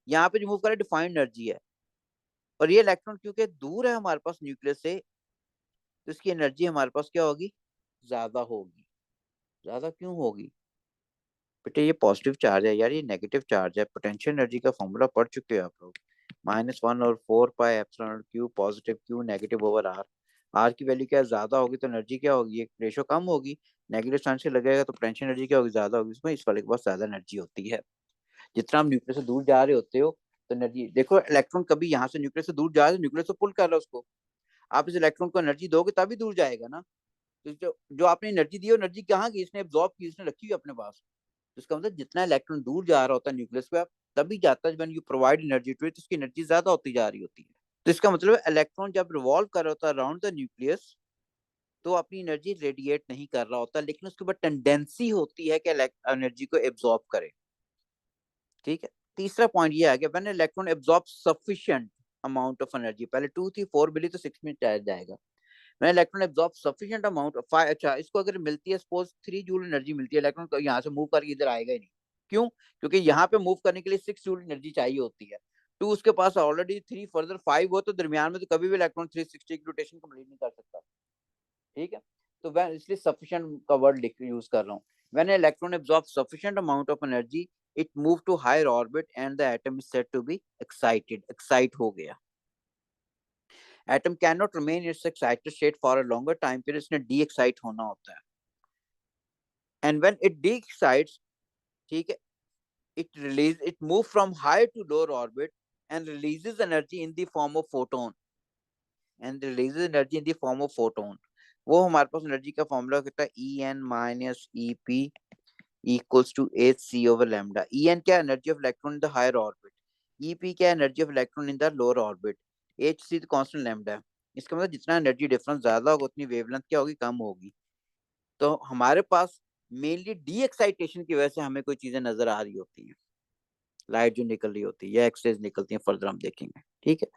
यहाँ पे जो मूव कर रहा है डिफाइंड एनर्जी है। और ये इलेक्ट्रॉन क्योंकि दूर है हमारे पास न्यूक्लियस से, तो इसकी एनर्जी हमारे पास क्या होगी, ज्यादा होगी। ज्यादा क्यों होगी बेटे, ये पॉजिटिव चार्ज है यार, ये नेगेटिव चार्ज है। पोटेंशियल एनर्जी का फॉर्मूला पढ़ चुके हो आप लोग, -1 और 4 pi epsilon Q, positive Q negative over R. R की वैल्यू क्या ज्यादा होगी तो एनर्जी क्या होगी, एक रेशो कम होगी, नेगेटिव साइन से लगेगा तो पोटेंशियल एनर्जी क्या होगी, ज्यादा होगी। इसमें इस वाले के पास ज्यादा एनर्जी होती है। जितना हम न्यूक्लियस से दूर जा रहे होते हो तो एनर्जी देखो, इलेक्ट्रॉन कभी यहाँ से न्यूक्लियस से दूर जा रहा है, न्यूक्लियस से पुल कर रहा है उसको, आप इस इलेक्ट्रॉन को एनर्जी दोगे तभी दूर जाएगा ना। तो जो आपने एनर्जी दी, एनर्जी कहाँ गई, इसने एब्जॉर्ब की, इसने रखी हुई अपने पास। तो इसका मतलब जितना इलेक्ट्रॉन दूर जा रहा होता है न्यूक्लियस पे, तभी जाता है, when you provide energy to it, उसकी एनर्जी ज्यादा होती जा रही होती है। तो इसका मतलब इलेक्ट्रॉन जब रिवॉल्व कर रहा होता है अराउंड द न्यूक्लियस, तो अपनी एनर्जी रेडिएट नहीं कर रहा होता, लेकिन उसके ऊपर टेंडेंसी होती है कि एनर्जी को एब्जॉर्ब करे, ठीक है। तीसरा पॉइंट ये आ गया, when electron absorb sufficient amount of energy, पहले 2 थी, 4 मिली तो 6 में जाएगा। When electron absorb sufficient amount of, अच्छा इसको अगर मिलती है सपोज 3 जूल एनर्जी मिलती है, इलेक्ट्रॉन को यहाँ से मूव करके इधर आएगा ही नहीं। क्यों? क्योंकि यहाँ पे मूव करने के लिए 6 जूल एनर्जी चाहिए होती है, 2 उसके पास ऑलरेडी, 3 फर्दर 5 हो, तो दरमियान में तो कभी भी इलेक्ट्रॉन 360 की रोटेशन कंप्लीट नहीं कर सकता, ठीक है। तो वह इसलिए सफिशिएंट का वर्ड लिख यूज कर रहा हूँ। When electron absorb sufficient amount of energy, it move to higher orbit and the atom is said to be excited, excite हो गया। Atom can not remain its excited state for a longer time period, इसने डी एक्साइट होना होता है। And when it de-excites, ठीक है, it release, it move from higher to lower orbit and releases energy in the form of photon, and releases energy in the form of photon। वो हमारे पास एनर्जी का फॉर्मूला कितना है, En minus EP equals to hc over lambda. En क्या, energy of electron in the higher orbit, EP क्या, energy of electron in the lower orbit, hc तो कांस्टेंट लैम्डा है। इसका मतलब जितना एनर्जी डिफरेंस ज्यादा होगा उतनी वेवलेंथ क्या होगी, कम होगी। तो हमारे पास मेनली डी एक्साइटेशन की वजह से हमें कोई चीजें नजर आ रही होती हैं, लाइट जो निकल रही होती है या एक्सरेज निकलती है, फर्दर हम देखेंगे, ठीक है।